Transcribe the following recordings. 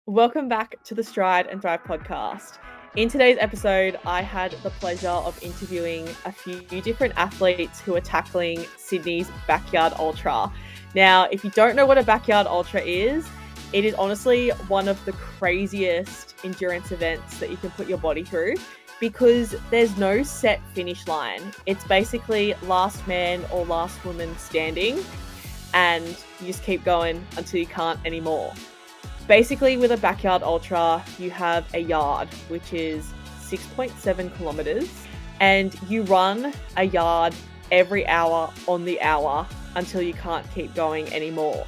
Welcome back to the Stride and Thrive podcast. In today's episode, I had the pleasure of interviewing a few different athletes who are tackling Sydney's Backyard Ultra. Now, if you don't know what a Backyard Ultra is, it is honestly one of the craziest endurance events that you can put your body through because there's no set finish line. It's basically last man or last woman standing, and you just keep going until you can't anymore. Basically, with a Backyard Ultra, you have a yard, which is 6.7 kilometers, and you run a yard every hour on the hour until you can't keep going anymore.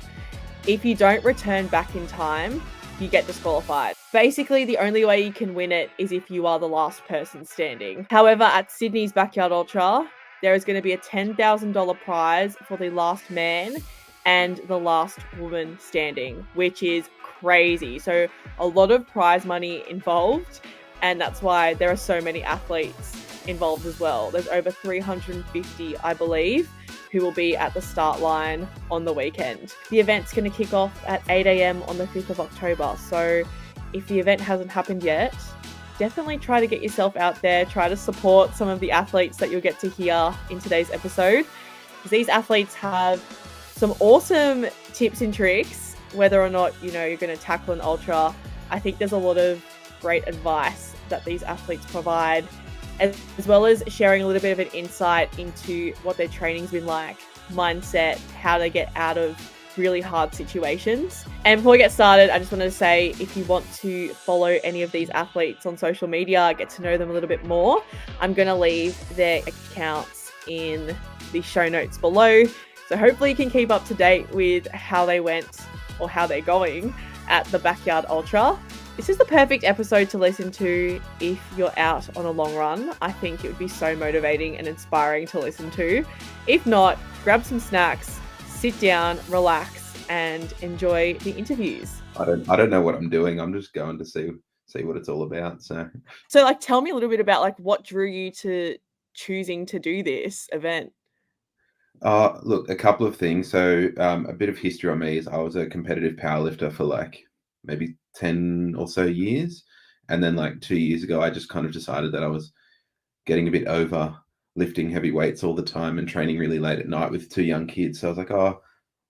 If you don't return back in time, you get disqualified. Basically, the only way you can win it is if you are the last person standing. However, at Sydney's Backyard Ultra, there is going to be a $10,000 prize for the last man and the last woman standing, which is crazy. So a lot of prize money involved, and that's why there are so many athletes involved as well. There's over 350, I believe, who will be at the start line on the weekend. The event's going to kick off at 8 a.m. on the 5th of October. So if the event hasn't happened yet, definitely try to get yourself out there, try to support some of the athletes that you'll get to hear in today's episode. Because these athletes have some awesome tips and tricks, whether or not, you're going to tackle an ultra. I think there's a lot of great advice that these athletes provide, as well as sharing a little bit of an insight into what their training's been like, mindset, how they get out of really hard situations. And before we get started, I just wanted to say, if you want to follow any of these athletes on social media, get to know them a little bit more, I'm going to leave their accounts in the show notes below. So hopefully you can keep up to date with how they went or how they're going at the Backyard Ultra. This is the perfect episode to listen to if you're out on a long run. I think it would be so motivating and inspiring to listen to. If not, grab some snacks, sit down, relax, and enjoy the interviews. I don't know what I'm doing. I'm just going to see what it's all about. So tell me a little bit about what drew you to choosing to do this event. Look, a couple of things. So a bit of history on me is I was a competitive powerlifter for maybe 10 or so years. And then 2 years ago, I just kind of decided that I was getting a bit over lifting heavy weights all the time and training really late at night with 2 young kids. So I was like, oh,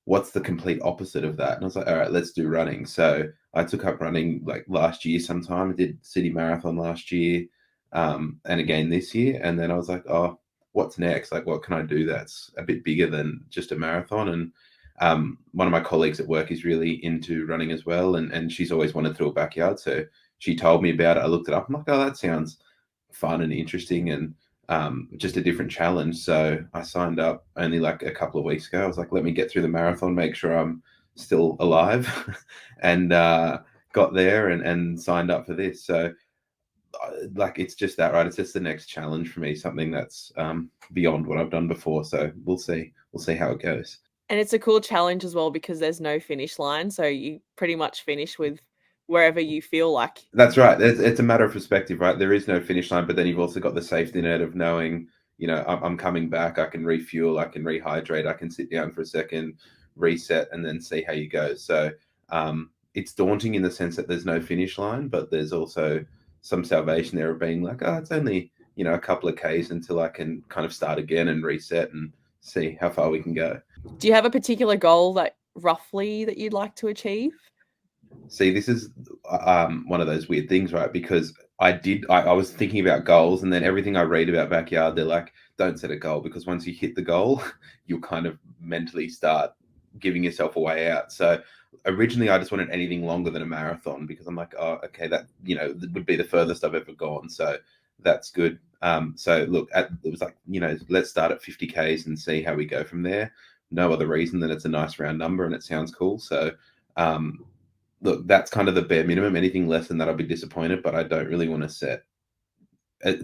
what's the complete opposite of that? And I was like, all right, let's do running. So I took up running last year sometime. I did City Marathon last year and again this year. And then I was like, oh, what's next? What can I do that's a bit bigger than just a marathon? And one of my colleagues at work is really into running as well. And she's always wanted to do a backyard. So she told me about it. I looked it up. I'm like, oh, that sounds fun and interesting and just a different challenge. So I signed up only a couple of weeks ago. I was like, let me get through the marathon, make sure I'm still alive and got there and signed up for this. So it's just that, right? It's just the next challenge for me, something that's beyond what I've done before. So we'll see how it goes. And it's a cool challenge as well because there's no finish line. So you pretty much finish with wherever you feel like. That's right. It's a matter of perspective, right? There is no finish line, but then you've also got the safety net of knowing, I'm coming back, I can refuel, I can rehydrate, I can sit down for a second, reset, and then see how you go. So it's daunting in the sense that there's no finish line, but there's also some salvation there of being it's only, a couple of Ks until I can kind of start again and reset and see how far we can go. Do you have a particular goal that you'd like to achieve? See, this is one of those weird things, right? Because I was thinking about goals, and then everything I read about backyard, they're like, don't set a goal, because once you hit the goal, you'll kind of mentally start giving yourself a way out. So originally I just wanted anything longer than a marathon, because I'm like, oh, okay, that, would be the furthest I've ever gone. So that's good. So look, it was let's start at 50 Ks and see how we go from there. No other reason than it's a nice round number and it sounds cool. So look, that's kind of the bare minimum. Anything less than that, I'll be disappointed, but I don't really want to set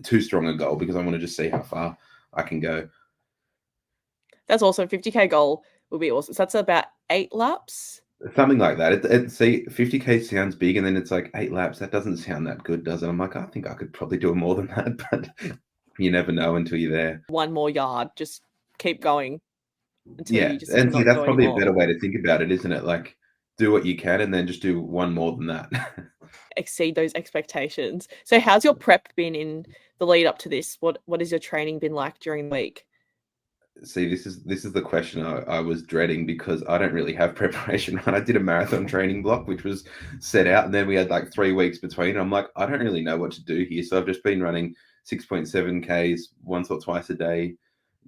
too strong a goal because I want to just see how far I can go. That's awesome. 50K goal will be awesome. So that's about 8 laps? Something like that. See, 50K sounds big, and then it's 8 laps. That doesn't sound that good, does it? I'm like, I think I could probably do more than that, but you never know until you're there. One more yard. Just keep going. Until you just and see, that's probably anymore. A better way to think about it, isn't it? do what you can and then just do one more than that. Exceed those expectations. So how's your prep been in the lead up to this? What has your training been like during the week? See, this is the question I was dreading, because I don't really have preparation. Right? I did a marathon training block, which was set out, and then we had like 3 weeks between. I'm like, I don't really know what to do here. So I've just been running 6.7 Ks once or twice a day,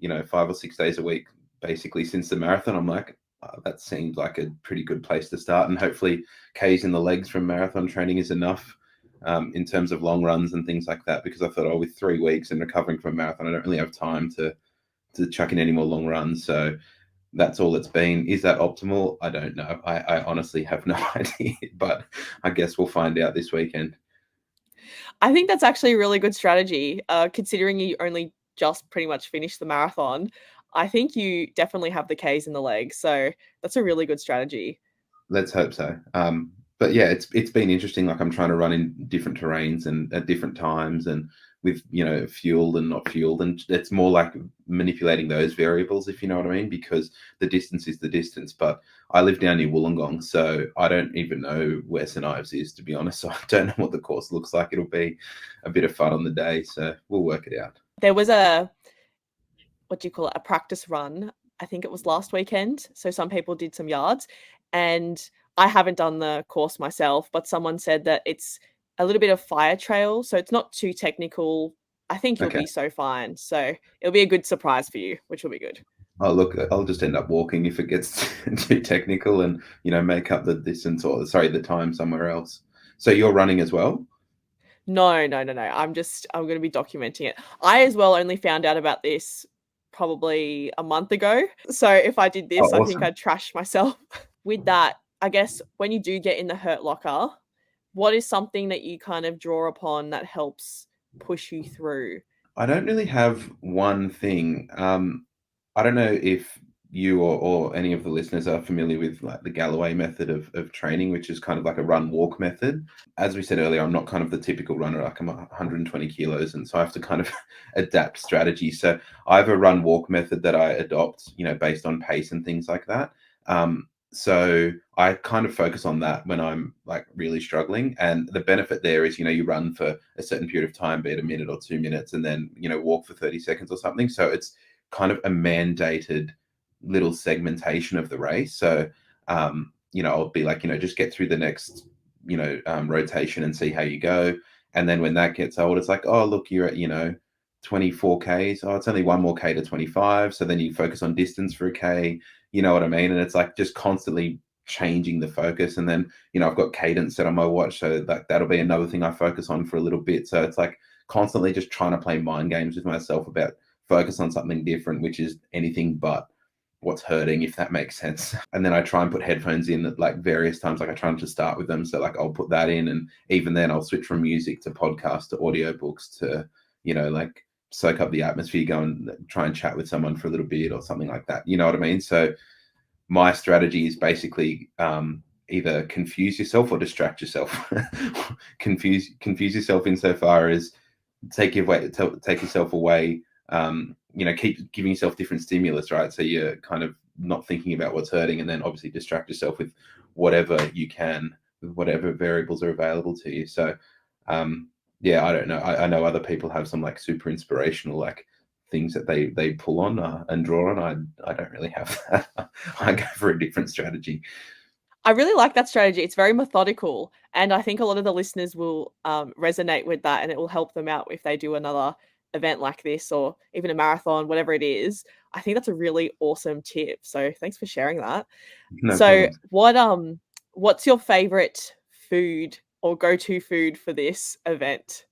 5 or 6 days a week, basically since the marathon. I'm like, that seems like a pretty good place to start. And hopefully Ks in the legs from marathon training is enough in terms of long runs and things like that, because I thought, with 3 weeks and recovering from a marathon, I don't really have time to chuck in any more long runs. So that's all it's been. Is that optimal? I don't know. I honestly have no idea, but I guess we'll find out this weekend. I think that's actually a really good strategy, considering you only just pretty much finished the marathon. I think you definitely have the Ks in the legs, so that's a really good strategy. Let's hope so. But yeah, it's been interesting. Like, I'm trying to run in different terrains and at different times, and with fueled and not fueled, and it's more like manipulating those variables, if you know what I mean, because the distance is the distance. But I live down near Wollongong, so I don't even know where St Ives is, to be honest. So I don't know what the course looks like. It'll be a bit of fun on the day, so we'll work it out. There was a a practice run. I think it was last weekend. So some people did some yards, and I haven't done the course myself, but someone said that it's a little bit of fire trail, so it's not too technical. I think you'll Okay. be so fine. So it'll be a good surprise for you, which will be good. Oh, look, I'll just end up walking if it gets too technical, and make up the distance, or the time somewhere else. So you're running as well? No, no, no, no. I'm going to be documenting it. I as well only found out about this probably a month ago. So if I did Oh, this, I think awesome. I'd trash myself. With that, I guess when you do get in the hurt locker, what is something that you kind of draw upon that helps push you through? I don't really have one thing. I don't know if you or any of the listeners are familiar with like the Galloway method of training, which is kind of like a run walk method. As we said earlier, I'm not kind of the typical runner. Like, I'm 120 kilos, and so I have to kind of adapt strategy. So I have a run walk method that I adopt, based on pace and things like that. So I kind of focus on that when I'm like really struggling. And the benefit there is, you run for a certain period of time, be it a minute or 2 minutes, and then, walk for 30 seconds or something. So it's kind of a mandated little segmentation of the race. So, I'll be like, just get through the next, rotation and see how you go. And then when that gets old, it's like, oh, look, you're at, 24 Ks. Oh, it's only one more K to 25. So then you focus on distance for a K, you know what I mean? And it's like just constantly changing the focus. And then, I've got cadence set on my watch. So that'll be another thing I focus on for a little bit. So it's like constantly just trying to play mind games with myself about focus on something different, which is anything but what's hurting, if that makes sense. And then I try and put headphones in at like various times. Like, I try to start with them. So like I'll put that in, and even then I'll switch from music to podcast to audiobooks to, like soak up the atmosphere, go and try and chat with someone for a little bit or something like that. You know what I mean? So my strategy is basically either confuse yourself or distract yourself. confuse yourself insofar as take yourself away. Keep giving yourself different stimulus, right? So you're kind of not thinking about what's hurting, and then obviously distract yourself with whatever you can, with whatever variables are available to you. So yeah, I don't know. I know other people have some like super inspirational like things that they pull on and draw on. I don't really have that. I go for a different strategy. I really like that strategy. It's very methodical. And I think a lot of the listeners will resonate with that, and it will help them out if they do another event like this or even a marathon, whatever it is. I think that's a really awesome tip. So thanks for sharing that. No So problems. what's your favorite food or go-to food for this event?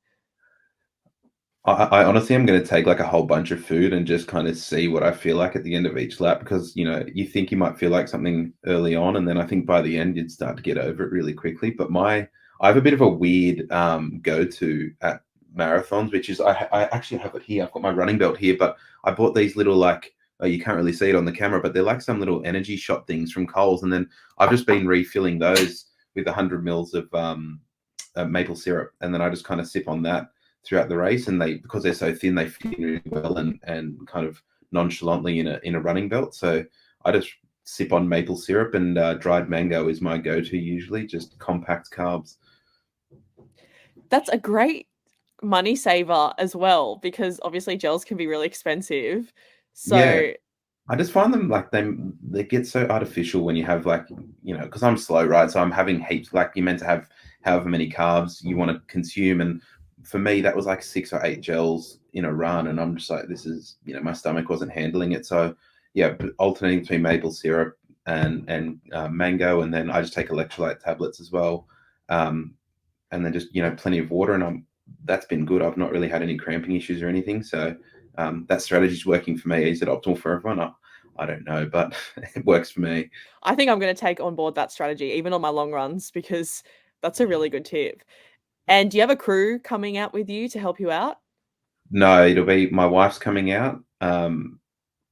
I honestly am going to take like a whole bunch of food and just kind of see what I feel like at the end of each lap, because you think you might feel like something early on, and then I think by the end you'd start to get over it really quickly. But I have a bit of a weird go-to at marathons, which is I actually have it here. I've got my running belt here, but I bought these little like, you can't really see it on the camera, but they're like some little energy shot things from Coles, and then I've just been refilling those with 100 mils of maple syrup, and then I just kind of sip on that throughout the race. And because they're so thin, they fit in really well and kind of nonchalantly in a running belt. So I just sip on maple syrup, and dried mango is my go-to usually, just compact carbs. That's a great money saver as well, because obviously gels can be really expensive. Yeah, So I just find them like they get so artificial when you have like, because I'm slow, right? So I'm having heaps, like you're meant to have however many carbs you want to consume. And for me, that was like 6 or 8 gels in a run. And I'm just like, this is, my stomach wasn't handling it. So yeah, but alternating between maple syrup and mango. And then I just take electrolyte tablets as well. And then just, plenty of water. And that's been good. I've not really had any cramping issues or anything. So that strategy is working for me. Is it optimal for everyone? I don't know, but it works for me. I think I'm going to take on board that strategy, even on my long runs, because that's a really good tip. And do you have a crew coming out with you to help you out? No, it'll be my wife's coming out.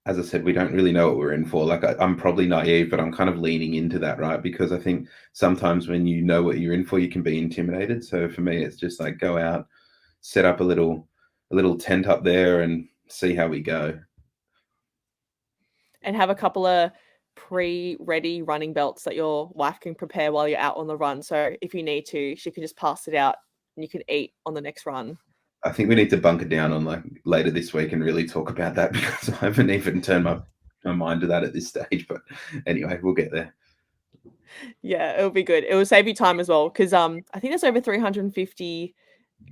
As I said, we don't really know what we're in for. Like I'm probably naive, but I'm kind of leaning into that, right? Because I think sometimes when you know what you're in for, you can be intimidated. So for me, it's just like go out, set up a little tent up there, and see how we go. And have a couple of pre-ready running belts that your wife can prepare while you're out on the run. So if you need to, she can just pass it out and you can eat on the next run. I think we need to bunker down on like later this week and really talk about that because I haven't even turned my mind to that at this stage. But anyway, we'll get there. Yeah, it'll be good. It will save you time as well, because I think there's over 350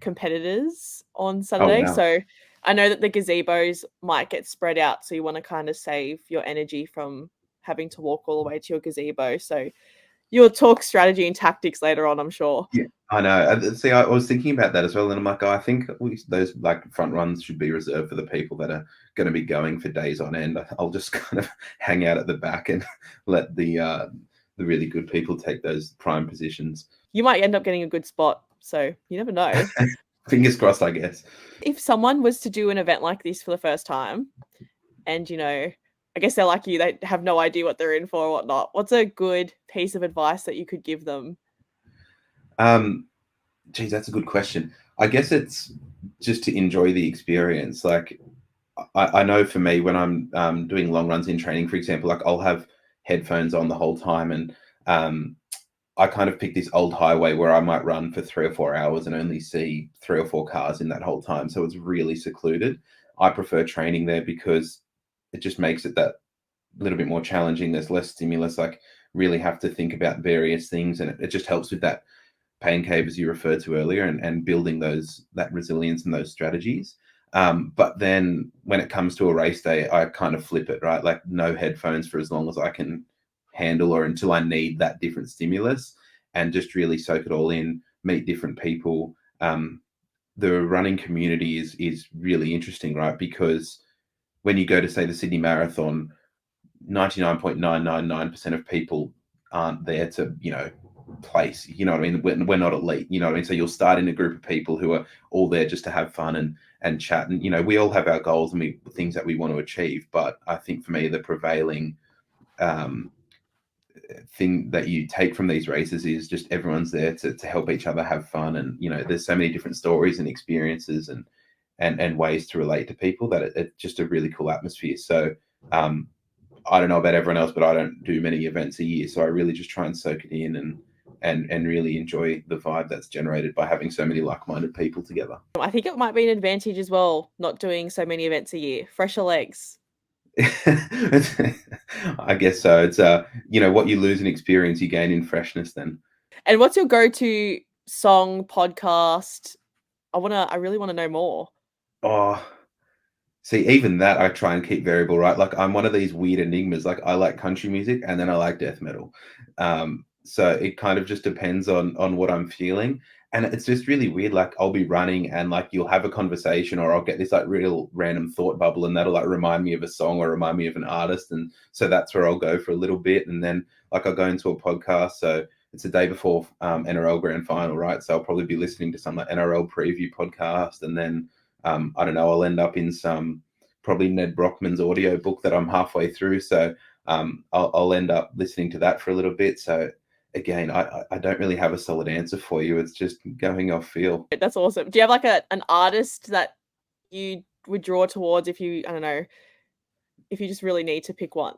competitors on Oh Saturday. wow. So I know that the gazebos might get spread out, so you want to kind of save your energy from having to walk all the way to your gazebo. So you'll talk strategy and tactics later on, I'm sure. Yeah, I know. See, I was thinking about that as well, and I'm like, oh, I think those like front runs should be reserved for the people that are going to be going for days on end. I'll just kind of hang out at the back and let the really good people take those prime positions. You might end up getting a good spot, so you never know. Fingers crossed, I guess. If someone was to do an event like this for the first time, and I guess they're like you, they have no idea what they're in for or whatnot, what's a good piece of advice that you could give them? Geez, that's a good question. I guess it's just to enjoy the experience. Like I know for me, when I'm doing long runs in training, for example, like I'll have headphones on the whole time, and I kind of pick this old highway where I might run for 3 or 4 hours and only see 3 or 4 cars in that whole time. So it's really secluded. I prefer training there because it just makes it that little bit more challenging. There's less stimulus. Like really have to think about various things, and it just helps with that pain cave as you referred to earlier, and building that resilience and those strategies. But then when it comes to a race day, I kind of flip it, right? Like no headphones for as long as I can handle or until I need that different stimulus, and just really soak it all in, meet different people. The running community is really interesting, right? Because when you go to say the Sydney Marathon, 99.999% of people aren't there to, place, you know what I mean? We're not elite, you know what I mean? So you'll start in a group of people who are all there just to have fun and chat. And, we all have our goals and things that we want to achieve. But I think for me, the prevailing thing that you take from these races is just everyone's there to help each other have fun. And, there's so many different stories and experiences and ways to relate to people that it's just a really cool atmosphere. So, I don't know about everyone else, but I don't do many events a year. So I really just try and soak it in and really enjoy the vibe that's generated by having so many like-minded people together. I think it might be an advantage as well, not doing so many events a year. Fresher legs. I guess so. It's what you lose in experience, you gain in freshness then. And what's your go-to song, podcast? I really want to know more. Oh, see, even that I try and keep variable, right? Like I'm one of these weird enigmas. Like I like country music and then I like death metal. So it kind of just depends on what I'm feeling. And it's just really weird. Like I'll be running and like you'll have a conversation, or I'll get this like real random thought bubble, and that'll like remind me of a song or remind me of an artist. And so that's where I'll go for a little bit. And then like I'll go into a podcast. So it's the day before NRL grand final, right? So I'll probably be listening to some like NRL preview podcast, and then I don't know, I'll end up in some probably Ned Brockman's audio book that I'm halfway through. So I'll end up listening to that for a little bit. So again, I don't really have a solid answer for you. It's just going off feel. That's awesome. Do you have like an artist that you would draw towards if you, I don't know, if you just really need to pick one?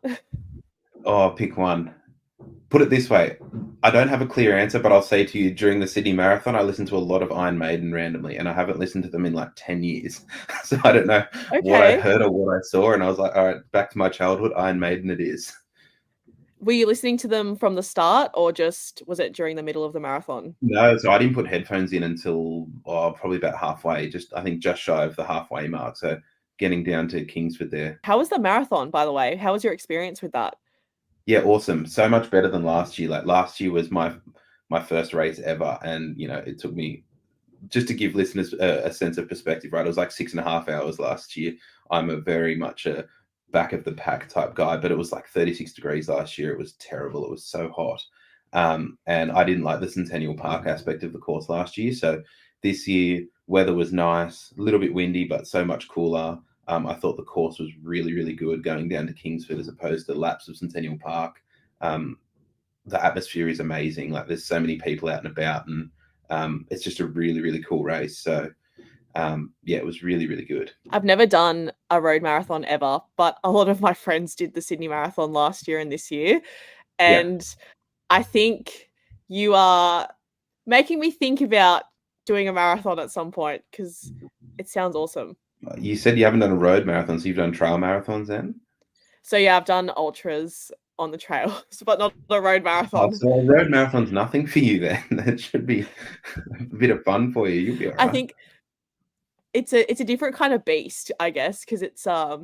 Oh, pick one. Put it this way. I don't have a clear answer, but I'll say to you, during the Sydney Marathon, I listened to a lot of Iron Maiden randomly, and I haven't listened to them in like 10 years. So I don't know what I Okay. heard or what I saw, and I was like, all right, back to my childhood, Iron Maiden it is. Were you listening to them from the start, or just was it during the middle of the marathon? No, so I didn't put headphones in until probably about halfway, I think just shy of the halfway mark. So getting down to Kingsford there. How was the marathon, by the way? How was your experience with that? Yeah, awesome. So much better than last year. Like last year was my first race ever, and it took me, just to give listeners a sense of perspective, right? It was like 6.5 hours last year. I'm a very much a back of the pack type guy, but it was like 36 degrees last year. It was terrible. It was so hot. And I didn't like the Centennial Park aspect of the course last year. So this year, weather was nice, a little bit windy, but so much cooler. I thought the course was really, really good going down to Kingsford as opposed to laps of Centennial Park. The atmosphere is amazing. Like there's so many people out and about, and it's just a really, really cool race. So yeah, it was really, really good. I've never done a road marathon ever, but a lot of my friends did the Sydney Marathon last year and this year. Yeah. And I think you are making me think about doing a marathon at some point because it sounds awesome. You said you haven't done a road marathon, so you've done trail marathons then? So yeah, I've done ultras on the trails, but not a road Oh, marathon. so a road marathon's nothing for you then. That should be a bit of fun for you. You'll be all I right. think it's a different kind of beast, I guess, because it's I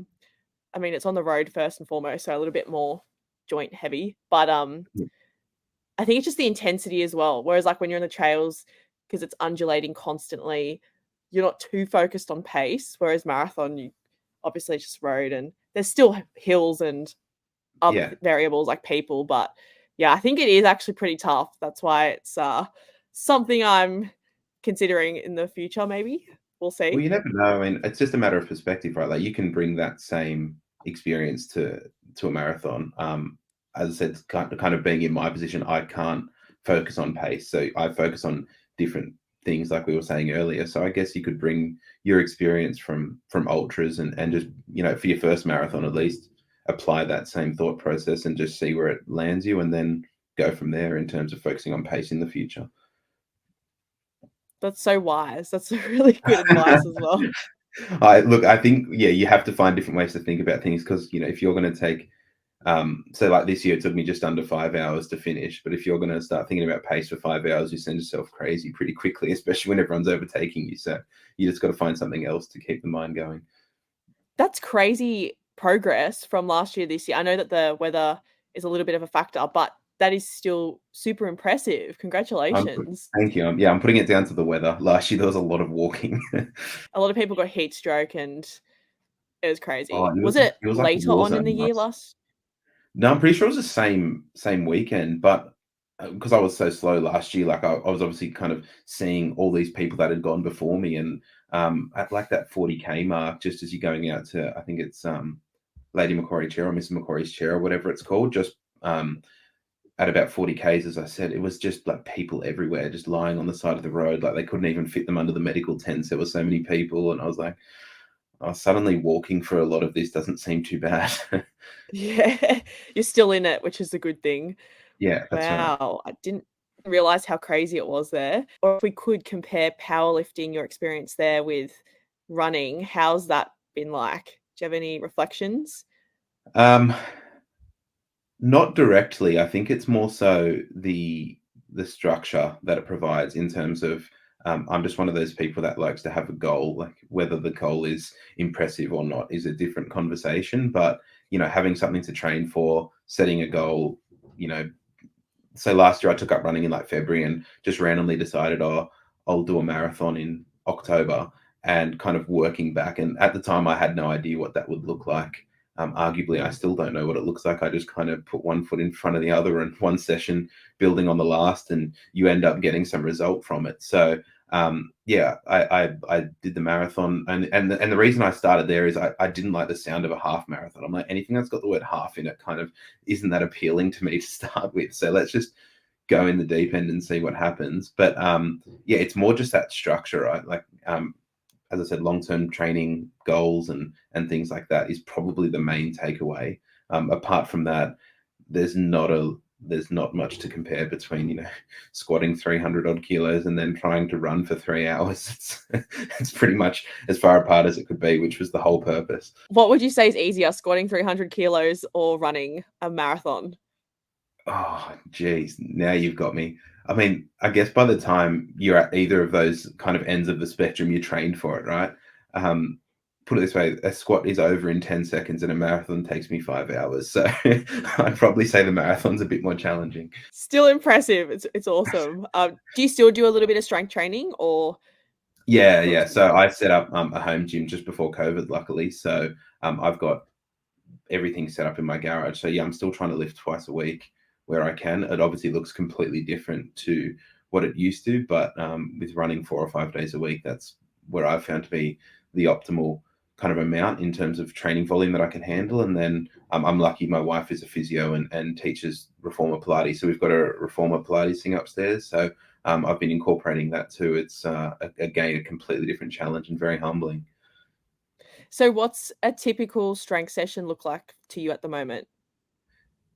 mean it's on the road first and foremost, so a little bit more joint heavy. But I think it's just the intensity as well. Whereas like when you're on the trails, because it's undulating constantly, you're not too focused on pace. Whereas marathon, you obviously it's just road and there's still hills and other Yeah. variables like people. But yeah, I think it is actually pretty tough. That's why it's something I'm considering in the future. Maybe we'll Well, see. you never know. I mean, it's just a matter of perspective, right? Like you can bring that same experience to a marathon. As I said, kind of being in my position, I can't focus on pace, so I focus on different things, like we were saying earlier. So I guess you could bring your experience from ultras and just for your first marathon at least apply that same thought process and just see where it lands you, and then go from there in terms of focusing on pace in the future. That's so wise. That's really good advice as well. I think, yeah, you have to find different ways to think about things because if you're going to take, so like this year it took me just under 5 hours to finish, but if you're going to start thinking about pace for 5 hours, you send yourself crazy pretty quickly, especially when everyone's overtaking you. So you just got to find something else to keep the mind going. That's crazy progress from last year this year. I know that the weather is a little bit of a factor, but that is still super impressive. I'm, Congratulations. Thank you. I'm putting it down to the weather. Last year there was a lot of walking. A lot of people got heat stroke and it was Oh, crazy. it Was was it it was like a later war on in the zone. year last? No, I'm pretty sure it was the same weekend, but because I was so slow last year, like I was obviously kind of seeing all these people that had gone before me, and at like that 40K mark, just as you're going out to, I think it's Lady Macquarie Chair or Mr. Macquarie's Chair or whatever it's called, just at about 40Ks, as I said, it was just like people everywhere, just lying on the side of the road, like they couldn't even fit them under the medical tents. There were so many people, and I was like, oh, suddenly walking for a lot of this doesn't seem too bad. Yeah, you're still in it, which is a good thing. Yeah, that's right. Wow, I didn't realize how crazy it was there. Or if we could compare powerlifting, your experience there with running, how's that been like? Do you have any reflections? Um, Not directly. I think it's more so the structure that it provides in terms of I'm just one of those people that likes to have a goal. Like whether the goal is impressive or not is a different conversation. But having something to train for, setting a goal. So last year I took up running in like February and just randomly decided, oh, I'll do a marathon in October, and kind of working back. And at the time, I had no idea what that would look like. Arguably, I still don't know what it looks like. I just kind of put one foot in front of the other, and one session building on the last, and you end up getting some result from it. So yeah, I did the marathon, and the reason I started there is I didn't like the sound of a half marathon. I'm like, anything that's got the word half in it kind of isn't that appealing to me to start with. So let's just go in the deep end and see what happens. But yeah, it's more just that structure, right? Like as I said, long-term training goals and things like that is probably the main takeaway. Apart from that, there's not much to compare between, squatting 300 odd kilos and then trying to run for 3 hours. It's pretty much as far apart as it could be, which was the whole purpose. What would you say is easier, squatting 300 kilos or running a marathon? Oh, geez. Now you've got me. I mean, I guess by the time you're at either of those kind of ends of the spectrum, you're trained for it, right? Um, Put it this way, a squat is over in 10 seconds and a marathon takes me 5 hours. So I'd probably say the marathon's a bit more challenging. Still impressive. It's awesome. Do you still do a little bit of strength training or Yeah, not yeah. too So much? I set up a home gym just before COVID, luckily. So I've got everything set up in my garage. So yeah, I'm still trying to lift twice a week where I can. It obviously looks completely different to what it used to, but with running 4 or 5 days a week, that's where I've found to be the optimal kind of amount in terms of training volume that I can handle. And then I'm lucky my wife is a physio and teaches reformer Pilates. So we've got a reformer Pilates thing upstairs. So I've been incorporating that too. It's again a completely different challenge and very humbling. So what's a typical strength session look like to you at the moment?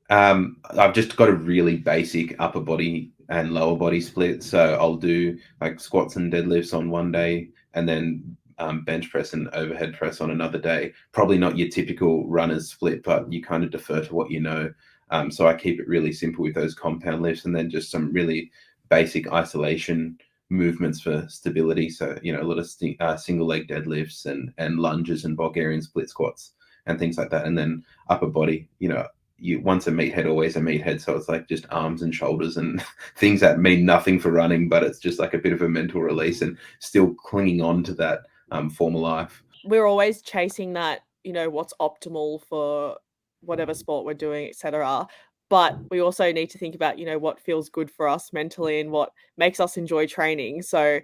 I've just got a really basic upper body and lower body split. So I'll do like squats and deadlifts on one day, and then bench press and overhead press on another day. Probably not your typical runner's split, but you kind of defer to what you know. So I keep it really simple with those compound lifts, and then just some really basic isolation movements for stability. So a lot of single leg deadlifts and lunges and Bulgarian split squats and things like that. And then upper body, you once a meathead, always a meathead. So it's like just arms and shoulders and things that mean nothing for running, but it's just like a bit of a mental release and still clinging on to that former life. We're always chasing that, what's optimal for whatever sport we're doing, etc. But we also need to think about, what feels good for us mentally and what makes us enjoy training. So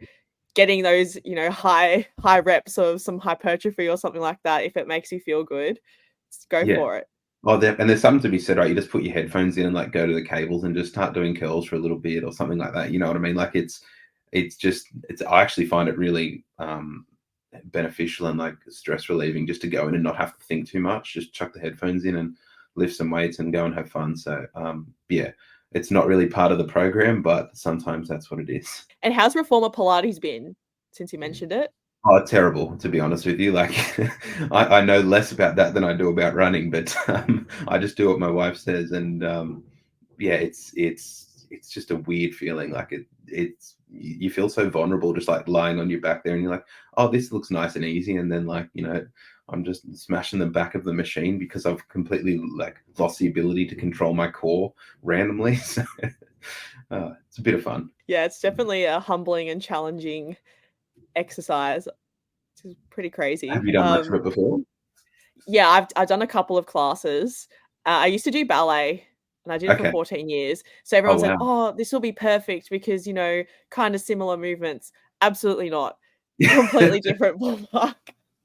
getting those, high reps of some hypertrophy or something like that, if it makes you feel good, go Yeah. for it. Oh, and there's something to be said, right? You just put your headphones in and like go to the cables and just start doing curls for a little bit or something like that. You know what I mean? Like I actually find it really beneficial and like stress relieving just to go in and not have to think too much. Just chuck the headphones in and lift some weights and go and have fun. So yeah, it's not really part of the program, but sometimes that's what it is. And how's reformer Pilates been since you mentioned it? Oh, terrible, to be honest with you. Like, I know less about that than I do about running, but I just do what my wife says, and yeah, it's just a weird feeling. Like it's you feel so vulnerable, just like lying on your back there, and you're like, oh, this looks nice and easy, and then like I'm just smashing the back of the machine because I've completely like lost the ability to control my core randomly. So it's a bit of fun. Yeah, it's definitely a humbling and challenging exercise. It's pretty crazy. Have you done much of it before? Yeah, I've done a couple of classes. I used to do ballet and I did it for Okay. 14 years. So Oh everyone said, wow. "Oh, this will be perfect because, kind of similar movements." Absolutely not. Completely different ballpark.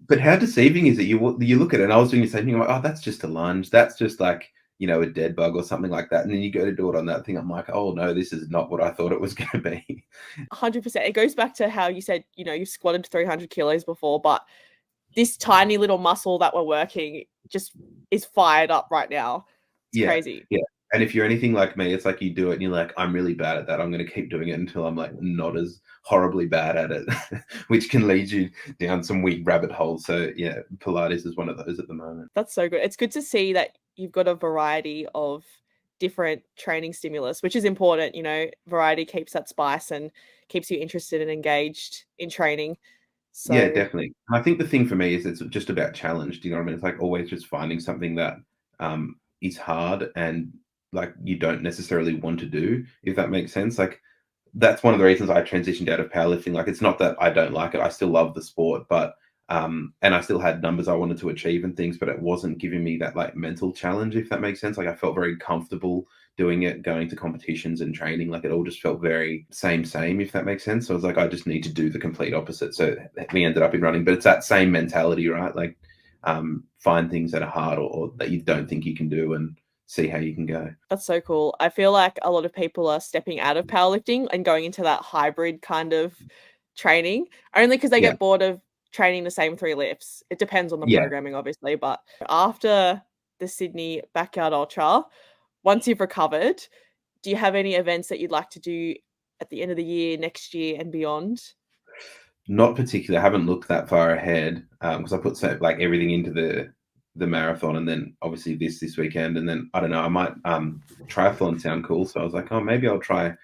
But how deceiving is it? You look at it, and I was doing the same thing. I'm like, oh, that's just a lunge. That's just like a dead bug or something like that. And then you go to do it on that thing. I'm like, oh no, this is not what I thought it was going to be. 100%. It goes back to how you said, you've squatted 300 kilos before, but this tiny little muscle that we're working just is fired up right now. It's Yeah, crazy. yeah. And if you're anything like me, it's like you do it and you're like, I'm really bad at that. I'm going to keep doing it until I'm like not as horribly bad at it, which can lead you down some weird rabbit holes. So yeah, Pilates is one of those at the moment. That's so good. It's good to see that you've got a variety of different training stimulus, which is important. Variety keeps that spice and keeps you interested and engaged in training. Yeah, So definitely. I think the thing for me is it's just about challenge. Do you know what I mean? It's like always just finding something that is hard and like you don't necessarily want to do, if that makes sense. Like that's one of the reasons I transitioned out of powerlifting. Like it's not that I don't like it. I still love the sport, but and I still had numbers I wanted to achieve and things, but it wasn't giving me that like mental challenge, if that makes sense. Like I felt very comfortable doing it, going to competitions and training. Like it all just felt very same, if that makes sense. So I was like, I just need to do the complete opposite. So we ended up in running, but it's that same mentality, right? Like find things that are hard or that you don't think you can do and see how you can go. that's so cool. I feel like a lot of people are stepping out of powerlifting and going into that hybrid kind of training only because they Yeah. get bored of training the same three lifts. It depends on the Yeah. programming, obviously. But after the Sydney Backyard Ultra, once you've recovered, do you have any events that you'd like to do at the end of the year, next year and beyond? Not particularly. I haven't looked that far ahead because I put everything into the marathon, and then obviously this weekend, and then I don't know. I might triathlon sound cool, so I was like, oh, maybe I'll try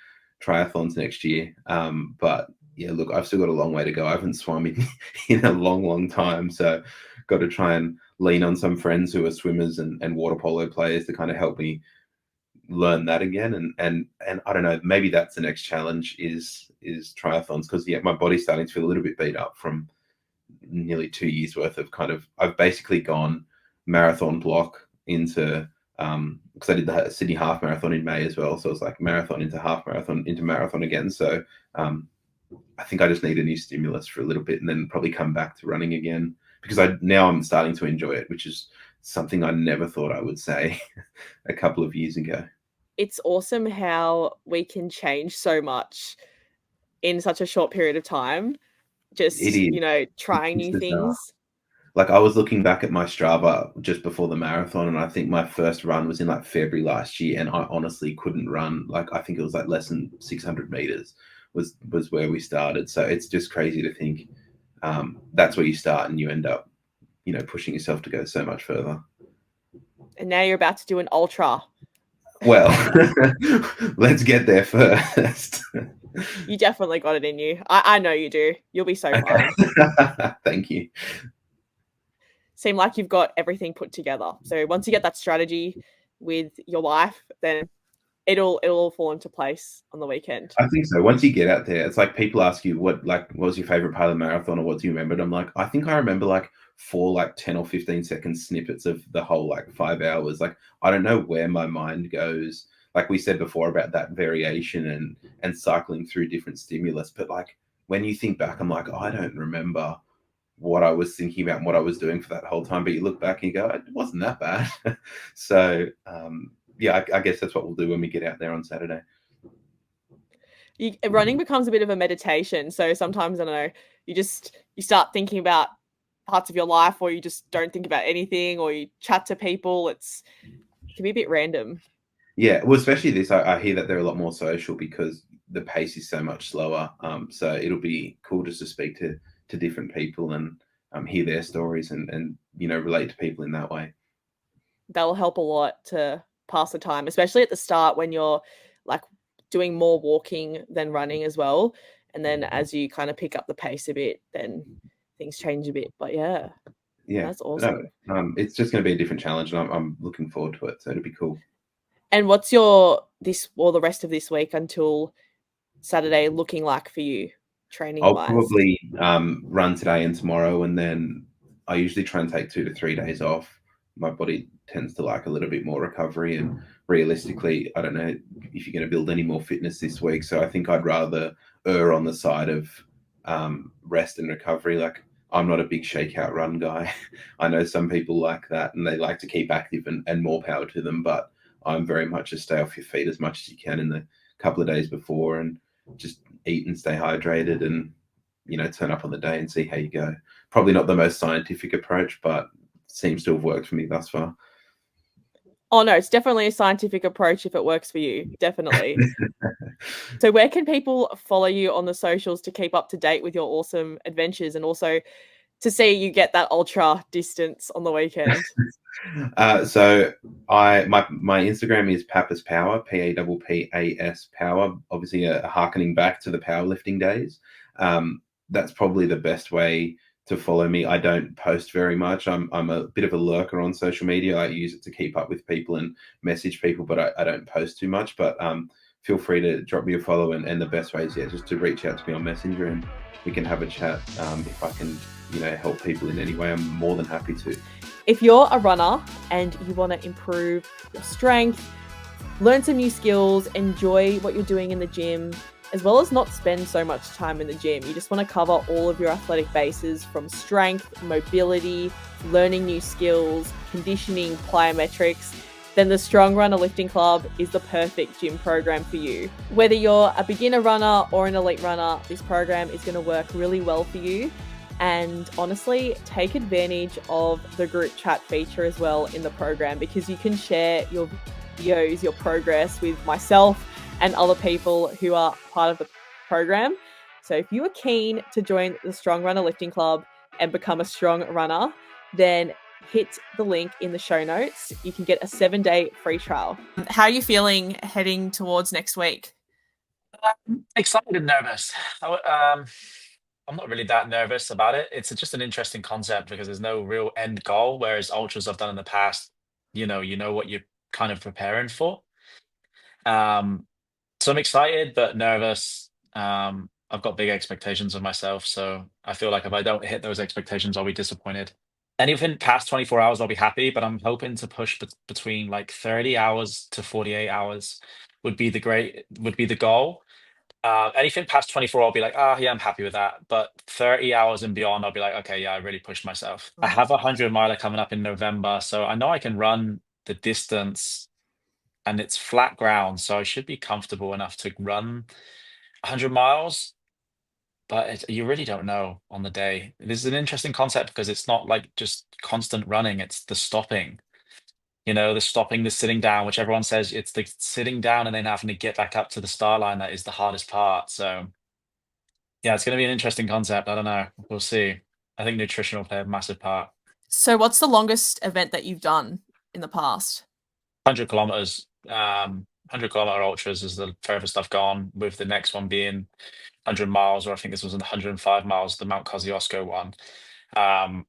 triathlons next year. But yeah, look, I've still got a long way to go. I haven't swum in a long time, so got to try and lean on some friends who are swimmers and water polo players to kind of help me learn that again. And I don't know, maybe that's the next challenge is triathlons, because yeah, my body's starting to feel a little bit beat up from nearly 2 years worth of I've basically gone marathon block into because I did the Sydney half marathon in May as well, so it's like marathon into half marathon into marathon again. So I think I just need a new stimulus for a little bit and then probably come back to running again, because I'm starting to enjoy it, which is something I never thought I would say a couple of years ago. It's awesome how we can change so much in such a short period of time. Just, trying new things. Like I was looking back at my Strava just before the marathon, and I think my first run was in like February last year, and I honestly couldn't run. Like I think it was like less than 600 meters was where we started. So it's just crazy to think that's where you start and you end up, pushing yourself to go so much further. And now you're about to do an ultra. Well, let's get there first. You definitely got it in you. I know you do. You'll be so fine. Thank you. Seem like you've got everything put together. So once you get that strategy with your life, then it'll all fall into place on the weekend. I think so. Once you get out there, it's like people ask you what was your favorite part of the marathon or what do you remember? And I'm like, I think I remember like 4 10 or 15 second snippets of the whole 5 hours. Like I don't know where my mind goes. Like we said before about that variation and cycling through different stimulus, but when you think back, I'm like, oh, I don't remember what I was thinking about and what I was doing for that whole time. But you look back and you go, it wasn't that bad. So yeah, I guess that's what we'll do when we get out there on Saturday. Running becomes a bit of a meditation. So sometimes, I don't know, you start thinking about parts of your life, or you just don't think about anything, or you chat to people. It can be a bit random. Yeah, well, especially this, I hear that they're a lot more social because the pace is so much slower. So it'll be cool just to speak to different people and hear their stories and relate to people in that way. That'll help a lot to pass the time, especially at the start when you're doing more walking than running as well. And then as you kind of pick up the pace a bit, then things change a bit. But yeah, that's awesome. No, it's just going to be a different challenge, and I'm looking forward to it. So it'll be cool. And what's the rest of this week until Saturday looking like for you, training wise? I'll probably run today and tomorrow, and then I usually try and take 2 to 3 days off. My body tends to like a little bit more recovery, and realistically, I don't know if you're going to build any more fitness this week. So I think I'd rather err on the side of rest and recovery. I'm not a big shakeout run guy. I know some people like that and they like to keep active, and more power to them, but I'm very much a stay off your feet as much as you can in the couple of days before and just eat and stay hydrated and, turn up on the day and see how you go. Probably not the most scientific approach, but seems to have worked for me thus far. Oh no, it's definitely a scientific approach if it works for you. Definitely. So where can people follow you on the socials to keep up to date with your awesome adventures and also to see you get that ultra distance on the weekend? So my Instagram is Pappas Power, Pappas Power, obviously harkening back to the powerlifting days. That's probably the best way to follow me. I don't post very much. I'm a bit of a lurker on social media. I use it to keep up with people and message people, but I don't post too much. But feel free to drop me a follow, and the best way is just to reach out to me on Messenger and we can have a chat. If I can help people in any way, I'm more than happy to. If you're a runner and you want to improve your strength, learn some new skills, enjoy what you're doing in the gym, as well as not spend so much time in the gym, you just want to cover all of your athletic bases from strength, mobility, learning new skills, conditioning, plyometrics, then the Strong Runner Lifting Club is the perfect gym program for you. Whether you're a beginner runner or an elite runner, this program is going to work really well for you. And honestly, take advantage of the group chat feature as well in the program, because you can share your videos, your progress with myself and other people who are part of the program. So if you are keen to join the Strong Runner Lifting Club and become a strong runner, then hit the link in the show notes. You can get a 7-day free trial. How are you feeling heading towards next week? Excited and nervous. I'm not really that nervous about it. It's just an interesting concept because there's no real end goal, whereas ultras I've done in the past, you know what you're kind of preparing for. Um, so I'm excited but nervous. I've got big expectations of myself, so I feel like if I don't hit those expectations, I'll be disappointed. Anything past 24 hours, I'll be happy, but I'm hoping to push between like 30 hours to 48 hours would be the goal. Anything past 24, I'll be like, yeah, I'm happy with that. But 30 hours and beyond, I'll be like, okay, yeah, I really pushed myself. I have a 100 miler coming up in November, so I know I can run the distance and it's flat ground, so I should be comfortable enough to run 100 miles. But you really don't know on the day. This is an interesting concept because it's not like just constant running, it's the stopping. The stopping, the sitting down, which everyone says it's the sitting down and then having to get back up to the start line that is the hardest part. So yeah, it's going to be an interesting concept. I don't know. We'll see. I think nutrition will play a massive part. So what's the longest event that you've done in the past? 100 kilometers. 100-kilometer ultras is the furthest I've gone, with the next one being 100 miles, or I think this was 105 miles, the Mount Kosciuszko one. Um,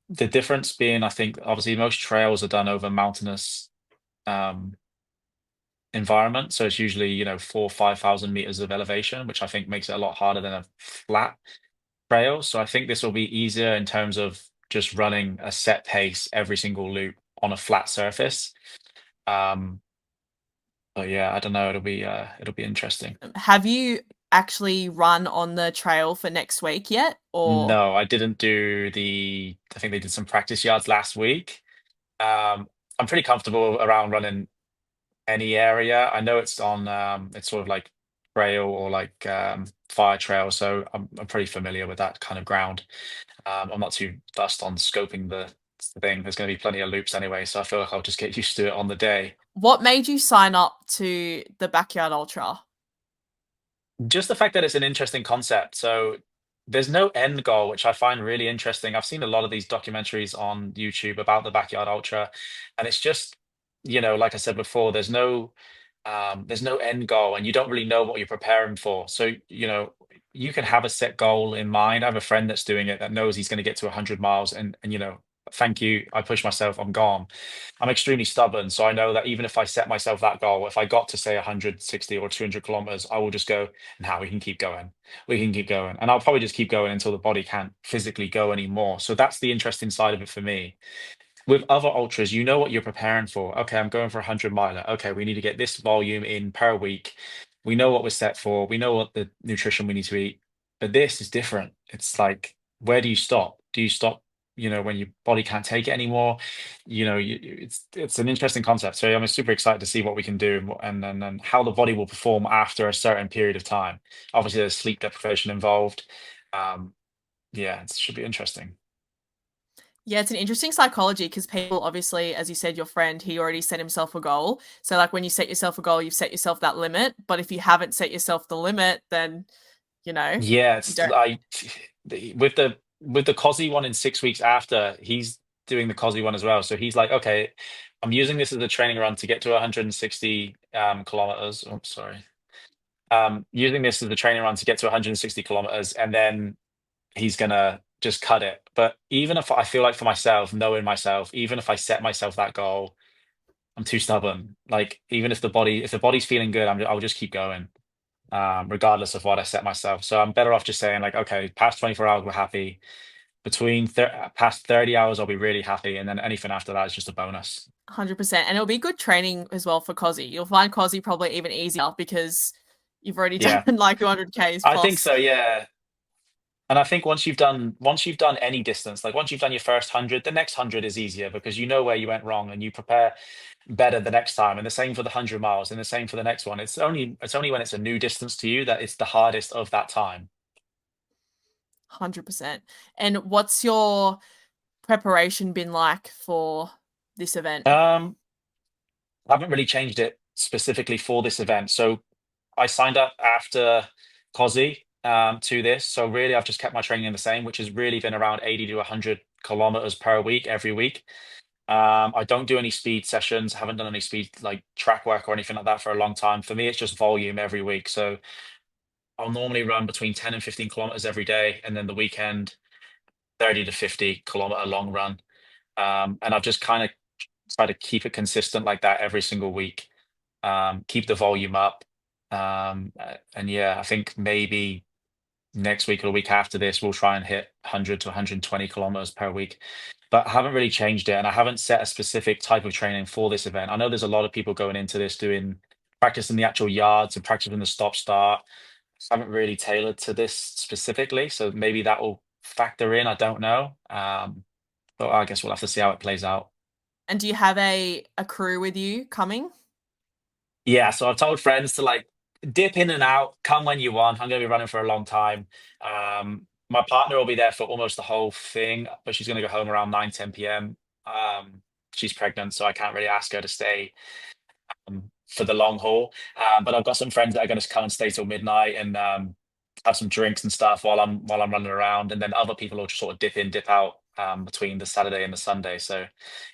the difference being, I think, obviously most trails are done over mountainous um, environment. So it's usually, 4,000 or 5,000 meters of elevation, which I think makes it a lot harder than a flat trail. So I think this will be easier in terms of just running a set pace every single loop on a flat surface. Um, but yeah, I don't know. It'll be interesting. Have you actually run on the trail for next week yet? Or No, I didn't do I think they did some practice yards last week. I'm pretty comfortable around running any area. I know it's sort of like trail or like fire trail, so I'm pretty familiar with that kind of ground. I'm not too fussed on scoping the thing. There's going to be plenty of loops anyway, so I feel like I'll just get used to it on the day. what made you sign up to the Backyard Ultra? Just the fact that it's an interesting concept. So there's no end goal, which I find really interesting. I've seen a lot of these documentaries on YouTube about the Backyard Ultra, and it's just, like I said before, there's no end goal, and you don't really know what you're preparing for. So, you can have a set goal in mind. I have a friend that's doing it that knows he's going to get to 100 miles, and thank you. I push myself. I'm gone. I'm extremely stubborn, so I know that even if I set myself that goal, if I got to say 160 or 200 kilometers, I will just go, now we can keep going. We can keep going. And I'll probably just keep going until the body can't physically go anymore. So that's the interesting side of it for me. With other ultras, you know what you're preparing for. Okay, I'm going for a 100 miler. Okay, we need to get this volume in per week. We know what we're set for. We know what the nutrition we need to eat. But this is different. It's like, where do you stop? Do you stop, when your body can't take it anymore? It's an interesting concept. So I'm super excited to see what we can do, and how the body will perform after a certain period of time. Obviously, there's sleep deprivation involved. Um, yeah, it should be interesting. Yeah, it's an interesting psychology because people obviously, as you said, your friend, he already set himself a goal. So like when you set yourself a goal, you've set yourself that limit. But if you haven't set yourself the limit, then Yeah, you it's don't. like with the COSI one in 6 weeks after, he's doing the COSI one as well. So he's like, okay, I'm using this as a training run to get to 160 kilometers. Oh, sorry. Using this as a training run to get to 160 kilometers, and then he's gonna just cut it. But even if I feel like, for myself, knowing myself, even if I set myself that goal, I'm too stubborn. Like, even if the body's feeling good, I'll just keep going, regardless of what I set myself. So I'm better off just saying, like, okay, past 24 hours, we're happy. Past 30 hours, I'll be really happy. And then anything after that is just a bonus. 100%. And it'll be good training as well for COSI. You'll find COSI probably even easier because you've already done Yeah, like 200 Ks I think plus. so. Yeah. And I think once you've done any distance, like once you've done your first 100, the next 100 is easier because you know where you went wrong and you prepare better the next time. And the same for the 100 miles, and the same for the next one. It's only when it's a new distance to you that it's the hardest of that time. 100%. And what's your preparation been like for this event? Um, I haven't really changed it specifically for this event. So I signed up after COSI to this. So really, I've just kept my training the same, which has really been around 80 to 100 kilometers per week, every week. I don't do any speed sessions. Haven't done any speed like track work or anything like that for a long time. For me, it's just volume every week. So I'll normally run between 10 and 15 kilometers every day, and then the weekend, 30 to 50 kilometer long run. And I've just kind of tried to keep it consistent like that every single week. Keep the volume up. And yeah, I think maybe next week or the week after this, we'll try and hit 100 to 120 kilometers per week. But I haven't really changed it, and I haven't set a specific type of training for this event. I know there's a lot of people going into this doing practicing the actual yards and practicing the stop start. I haven't really tailored to this specifically, so maybe that will factor in. I don't know, but I guess we'll have to see how it plays out. And do you have a crew with you coming? Yeah, so I've told friends to like dip in and out, come when you want. I'm going to be running for a long time. My partner will be there for almost the whole thing, but she's going to go home around 9, 10 p.m. She's pregnant, so I can't really ask her to stay for the long haul. But I've got some friends that are going to come and stay till midnight and have some drinks and stuff while I'm running around, and then other people will just sort of dip in, dip out between the Saturday and the Sunday. So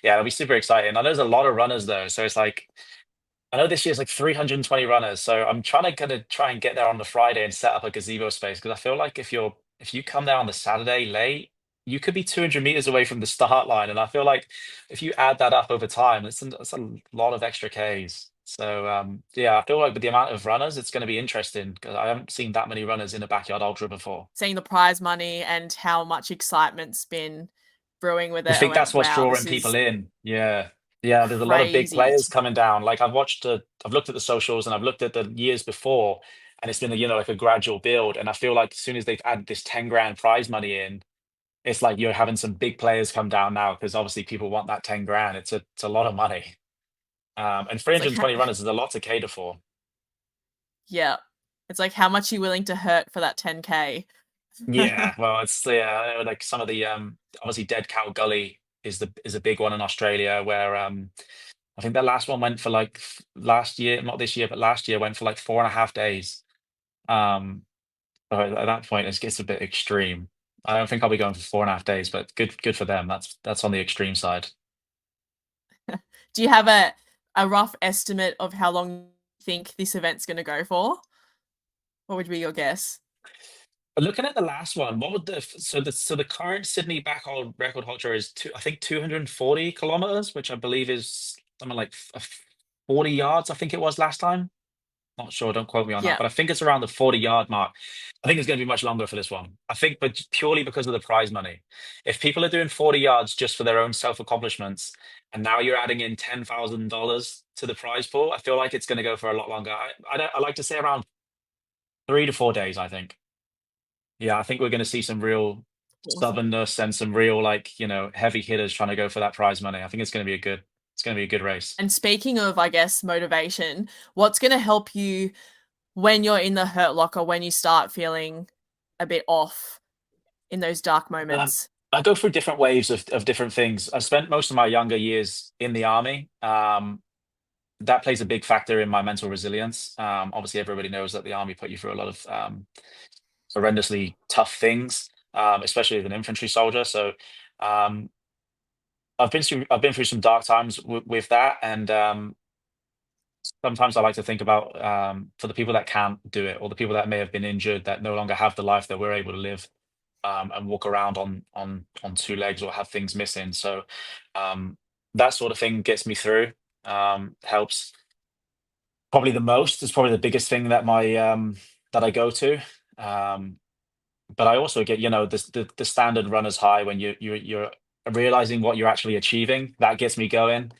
yeah, it'll be super exciting. I know there's a lot of runners though, so it's like I know this year's like 320 runners, so I'm trying to kind of try and get there on the Friday and set up a gazebo space because I feel like if you come there on the Saturday late, you could be 200 meters away from the start line, and I feel like if you add that up over time, it's a lot of extra Ks. So yeah, I feel like with the amount of runners, it's going to be interesting because I haven't seen that many runners in a backyard ultra before. Seeing the prize money and how much excitement's been brewing with I it, I think that's went, what's wow, drawing this people is in. Yeah. Yeah, there's a lot of big crazy. players coming down. Like I've looked at the socials and I've looked at the years before, and it's been like a gradual build. And I feel like as soon as they've added this 10 grand prize money in, it's like you're having some big players come down now because obviously people want that 10 grand. It's a lot of money. And It's like, 320 runners is a lot to cater for. yeah, it's like how much are you willing to hurt for that 10K? Yeah, well, it's yeah, like some of the obviously Dead Cow Gully is a big one in Australia where I think that last one went for like last year, not this year, but last year went for like 4.5 days. Um, so at that point, it gets a bit extreme. I don't think I'll be going for 4.5 days, but good for them. That's on the extreme side. Do you have a rough estimate of how long you think this event's going to go for? What would be your guess? But looking at the last one, what would the current Sydney backhaul record holder is I think 240 kilometers, which I believe is something like 40 yards. I think it was last time. Not sure, don't quote me on that, Yeah, but I think it's around the 40-yard mark. I think it's going to be much longer for this one. I think, but purely because of the prize money. If people are doing 40 yards just for their own self-accomplishments, and now you're adding in $10,000 to the prize pool, I feel like it's going to go for a lot longer. I like to say around 3 to 4 days, I think. Yeah, I think we're going to see some real awesome. stubbornness and some real like, heavy hitters trying to go for that prize money. I think it's going to be a good race. And speaking of, I guess, motivation, what's going to help you when you're in the hurt locker, when you start feeling a bit off in those dark Um, moments? I go through different waves of different things. I spent most of my younger years in the army. That plays a big factor in my mental resilience. Obviously, everybody knows that the army put you through a lot of horrendously tough things, especially as an infantry soldier. So um, I've been through some dark times with that, and sometimes I like to think about for the people that can't do it, or the people that may have been injured that no longer have the life that we're able to live and walk around on two legs or have things missing. So um, that sort of thing gets me through. Helps probably the most. It's probably the biggest thing that I go to. Um, but I also get the standard runners high when you're realizing what you're actually achieving. That gets me going.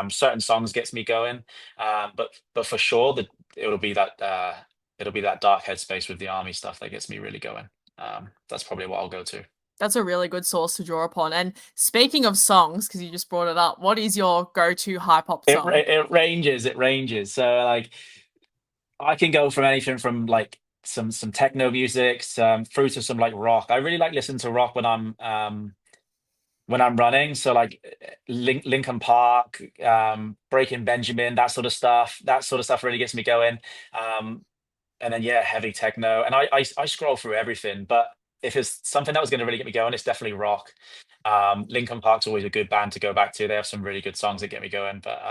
Certain songs gets me going. But for sure that it'll be that dark headspace with the army stuff that gets me really going. That's probably what I'll go to. That's a really good source to draw upon. And speaking of songs, because you just brought it up, what is your go-to hype hop song? It ranges. It ranges. So like I can go from anything from like some techno music, through to some like rock. I really like listening to rock when I'm when I'm running. So like Lincoln Park, Breaking Benjamin, that sort of stuff. That sort of stuff really gets me going. Um, and then yeah, heavy techno. And I scroll through everything, but if it's something that was going to really get me going, it's definitely rock. Lincoln Park's always a good band to go back to. They have some really good songs that get me going, but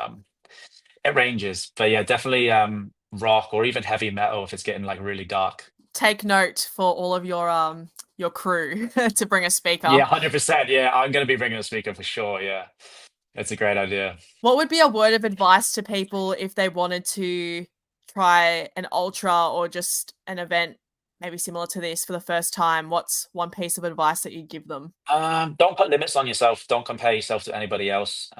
it ranges. But yeah, definitely rock or even heavy metal if it's getting like really dark. Take note for all of your crew to bring a speaker. Yeah, 100%. Yeah, I'm going to be bringing a speaker for sure. Yeah, it's a great idea. What would be a word of advice to people if they wanted to try an ultra or just an event maybe similar to this for the first time? What's one piece of advice that you'd give them? Don't put limits on yourself. Don't compare yourself to anybody else.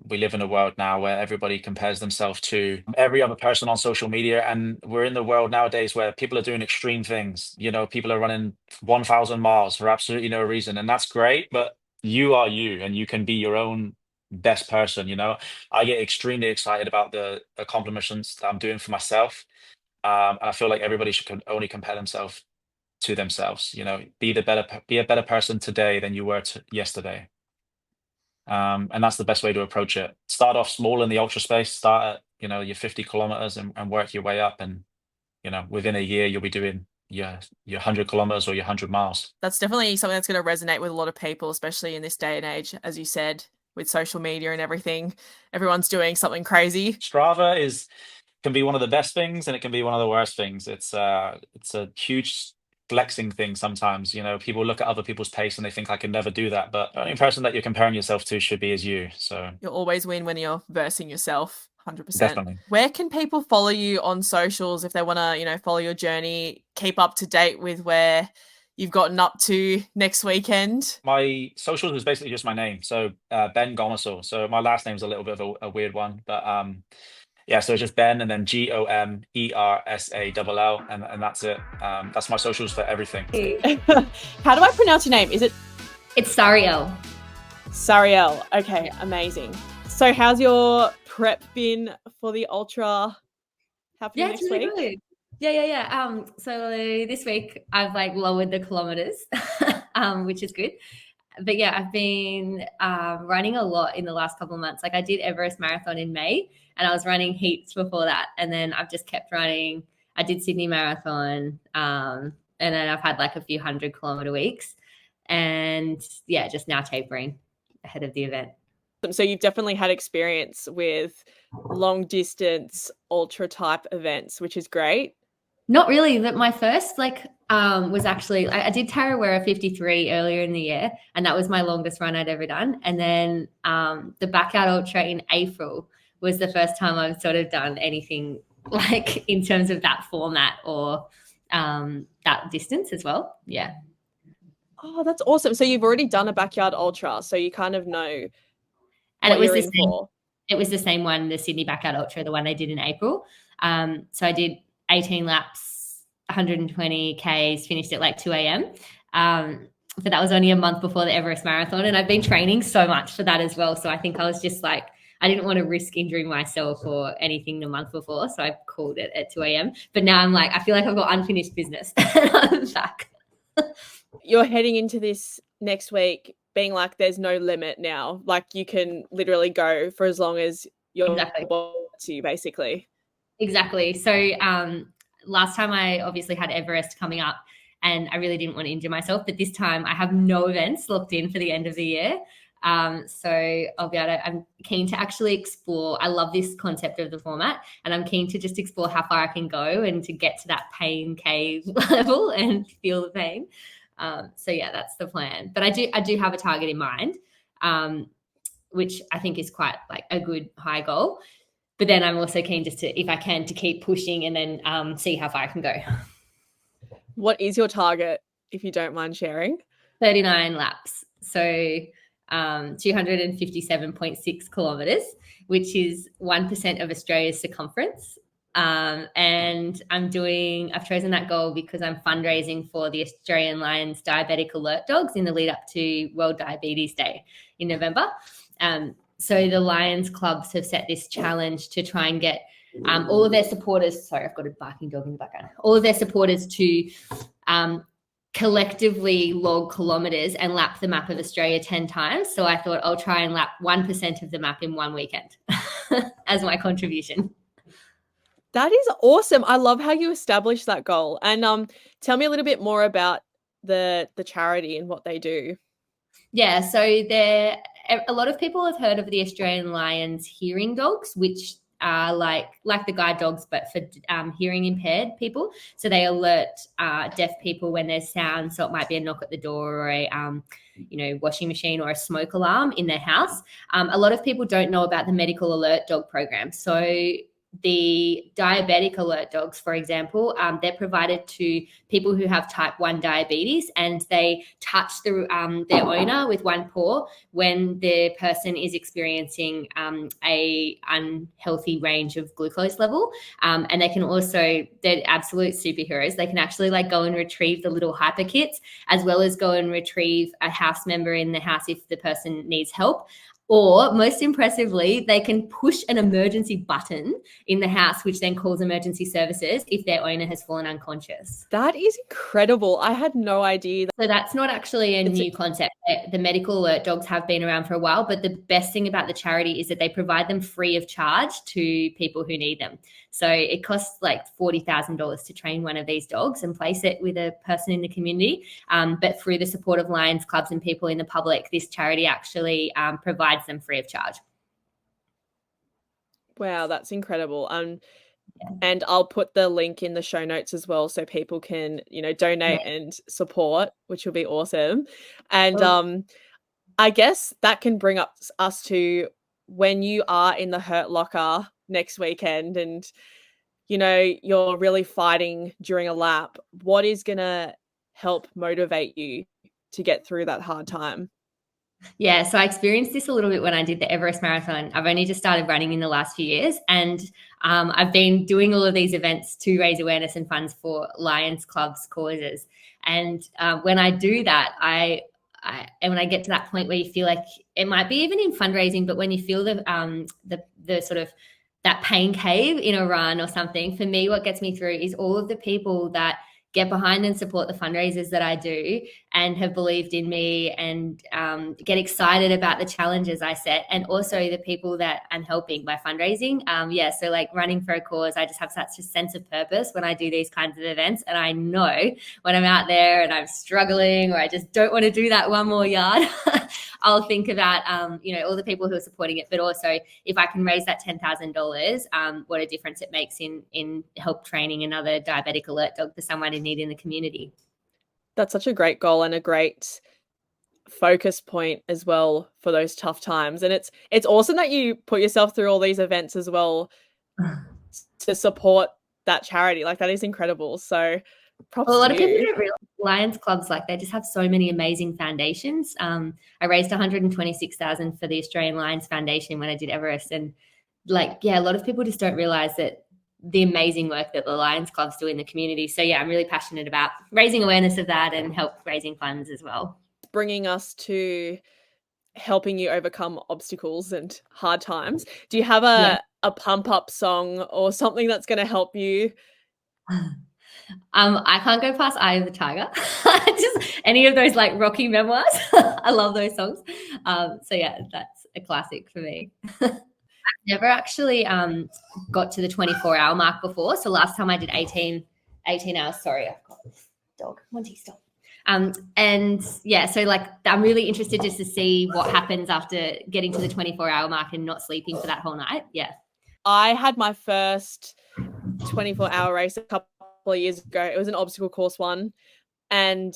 We live in a world now where everybody compares themselves to every other person on social media, and we're in the world nowadays where people are doing extreme things. You know, people are running 1,000 miles for absolutely no reason, and that's great. But you are you, and you can be your own best person. You know, I get extremely excited about the accomplishments that I'm doing for myself, and I feel like everybody should only compare themselves to themselves. You know, be a better person today than you were yesterday. And that's the best way to approach it. Start off small in the ultra space. Start at your 50 kilometers and work your way up. And within a year you'll be doing your 100 kilometers or your 100 miles. That's definitely something that's going to resonate with a lot of people, especially in this day and age, as you said, with social media and everything. Everyone's doing something crazy. Strava can be one of the best things and it can be one of the worst things. It's a huge flexing thing sometimes. People look at other people's pace and they think I can never do that, but the only person that you're comparing yourself to should be as you. So you'll always win when you're versing yourself. 100%. Definitely. Where can people follow you on socials if they want to, follow your journey, keep up to date with where you've gotten up to next weekend? My socials is basically just my name. So Ben Gomersall. So my last name's a little bit of a weird one, but yeah, so it's just Ben and then Gomersall and that's it. That's my socials for everything. How do I pronounce your name? It's Sari-elle. Sari-elle. Okay, amazing. So how's your prep been for the ultra happening next week? Good. Yeah. So this week I've lowered the kilometers, which is good. But yeah, I've been running a lot in the last couple of months. I did Everest Marathon in May and I was running heaps before that. And then I've just kept running. I did Sydney Marathon and then I've had a few 100-kilometer weeks. And yeah, just now tapering ahead of the event. So you've definitely had experience with long distance ultra type events, which is great. Not really. That my first was actually I did Tarawera 53 earlier in the year, and that was my longest run I'd ever done. And then the Backyard Ultra in April was the first time I've sort of done anything in terms of that format or that distance as well. Yeah. Oh, that's awesome. So you've already done a Backyard Ultra, so you kind of know. And it was the same. It was the same one, the Sydney Backyard Ultra, the one I did in April. So I did 18 laps, 120 Ks, finished at 2 a.m. But that was only a month before the Everest Marathon. And I've been training so much for that as well. So I think I was just I didn't want to risk injuring myself or anything the month before. So I called it at 2 a.m. But now I'm I feel like I've got unfinished business. I'm back. You're heading into this next week being there's no limit now. You can literally go for as long as your body wants you, basically. Exactly. So last time I obviously had Everest coming up and I really didn't want to injure myself, but this time I have no events locked in for the end of the year. So I'll be able to, I'm keen to actually explore. I love this concept of the format and I'm keen to just explore how far I can go and to get to that pain cave level and feel the pain. So yeah, that's the plan. But I do have a target in mind, which I think is quite a good high goal. But then I'm also keen just to, if I can, to keep pushing and then see how far I can go. What is your target, if you don't mind sharing? 39 laps. So 257.6 kilometers, which is 1% of Australia's circumference. And I've chosen that goal because I'm fundraising for the Australian Lions Diabetic Alert Dogs in the lead up to World Diabetes Day in November. So the Lions clubs have set this challenge to try and get all of their supporters, sorry, I've got a barking dog in the background, all of their supporters to collectively log kilometers and lap the map of Australia 10 times. So I thought I'll try and lap 1% of the map in one weekend as my contribution. That is awesome. I love how you established that goal. And tell me a little bit more about the charity and what they do. Yeah, so a lot of people have heard of the Australian Lions hearing dogs, which are like the guide dogs, but for hearing impaired people. So they alert deaf people when there's sound. So it might be a knock at the door or a washing machine or a smoke alarm in their house. A lot of people don't know about the medical alert dog program. So the diabetic alert dogs, for example, they're provided to people who have type 1 diabetes, and they touch their owner with one paw when the person is experiencing a unhealthy range of glucose level. And they can also, they're absolute superheroes. They can actually like go and retrieve the little hyper kits, as well as go and retrieve a house member in the house if the person needs help. Or most impressively, they can push an emergency button in the house, which then calls emergency services if their owner has fallen unconscious. That is incredible. I had no idea. So that's not actually a new concept. The medical alert dogs have been around for a while, but the best thing about the charity is that they provide them free of charge to people who need them. So it costs like $40,000 to train one of these dogs and place it with a person in the community. But through the support of Lions clubs and people in the public, this charity actually provides them free of charge. Wow, that's incredible. And I'll put the link in the show notes as well, so people can, donate and support, which will be awesome. And I guess that can bring us to when you are in the hurt locker next weekend and, you're really fighting during a lap. What is going to help motivate you to get through that hard time? Yeah, so I experienced this a little bit when I did the Everest Marathon. I've only just started running in the last few years, and I've been doing all of these events to raise awareness and funds for Lions clubs causes. And when I do that, and when I get to that point where you feel like it might be even in fundraising, but when you feel the sort of that pain cave in a run or something, for me, what gets me through is all of the people that get behind and support the fundraisers that I do and have believed in me and get excited about the challenges I set, and also the people that I'm helping by fundraising. So like running for a cause, I just have such a sense of purpose when I do these kinds of events. And I know when I'm out there and I'm struggling or I just don't want to do that one more yard, I'll think about, all the people who are supporting it, but also if I can raise that $10,000, what a difference it makes in help training another diabetic alert dog for someone in need in the community. That's such a great goal and a great focus point as well for those tough times. And it's awesome that you put yourself through all these events as well to support that charity. Like, that is incredible. So props a lot to of you. people don't realize Lions clubs, like, they just have so many amazing foundations. I raised $126,000 for the Australian Lions Foundation when I did Everest, and a lot of people just don't realize that the amazing work that the Lions clubs do in the community. So yeah, I'm really passionate about raising awareness of that and help raising funds as well. Bringing us to helping you overcome obstacles and hard times. Do you have a pump up song or something that's going to help you? I can't go past Eye of the Tiger. Just any of those like Rocky memoirs. I love those songs. So yeah, that's a classic for me. I've never actually got to the 24-hour mark before. So last time I did 18 hours. Sorry, I've got this dog. Monty, stop. So like I'm really interested just to see what happens after getting to the 24-hour mark and not sleeping for that whole night. Yeah. I had my first 24-hour race a couple of years ago. It was an obstacle course one, and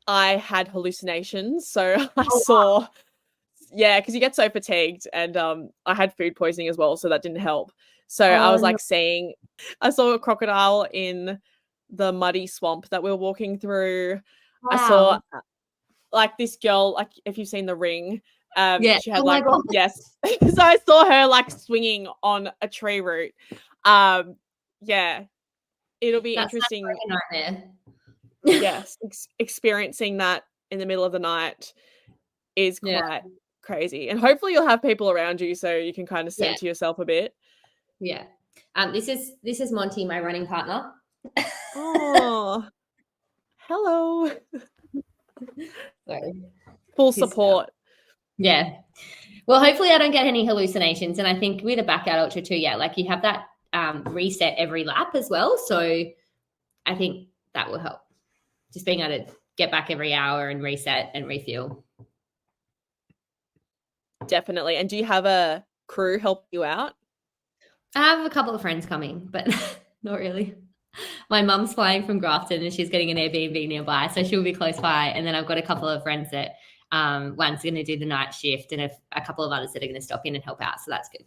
I had hallucinations. So I saw... Yeah, because you get so fatigued, and I had food poisoning as well, so that didn't help. So I was I saw a crocodile in the muddy swamp that we were walking through. Wow. I saw like this girl, like if you've seen The Ring, she had yes. So I saw her like swinging on a tree root. It'll be interesting. Yes, experiencing that in the middle of the night is quite crazy, and hopefully you'll have people around you so you can kind of center yourself a bit. This is Monty, my running partner. Oh, hello. So, Full good support. yeah. Well, hopefully I don't get any hallucinations. And I think with a backyard ultra too, yeah, like you have that reset every lap as well. So I think that will help. Just being able to get back every hour and reset and refuel. Definitely. And do you have a crew help you out? I have a couple of friends coming, but not really. My mum's flying from Grafton and she's getting an Airbnb nearby, so she'll be close by. And then I've got a couple of friends that one's going to do the night shift and a couple of others that are going to stop in and help out. So that's good.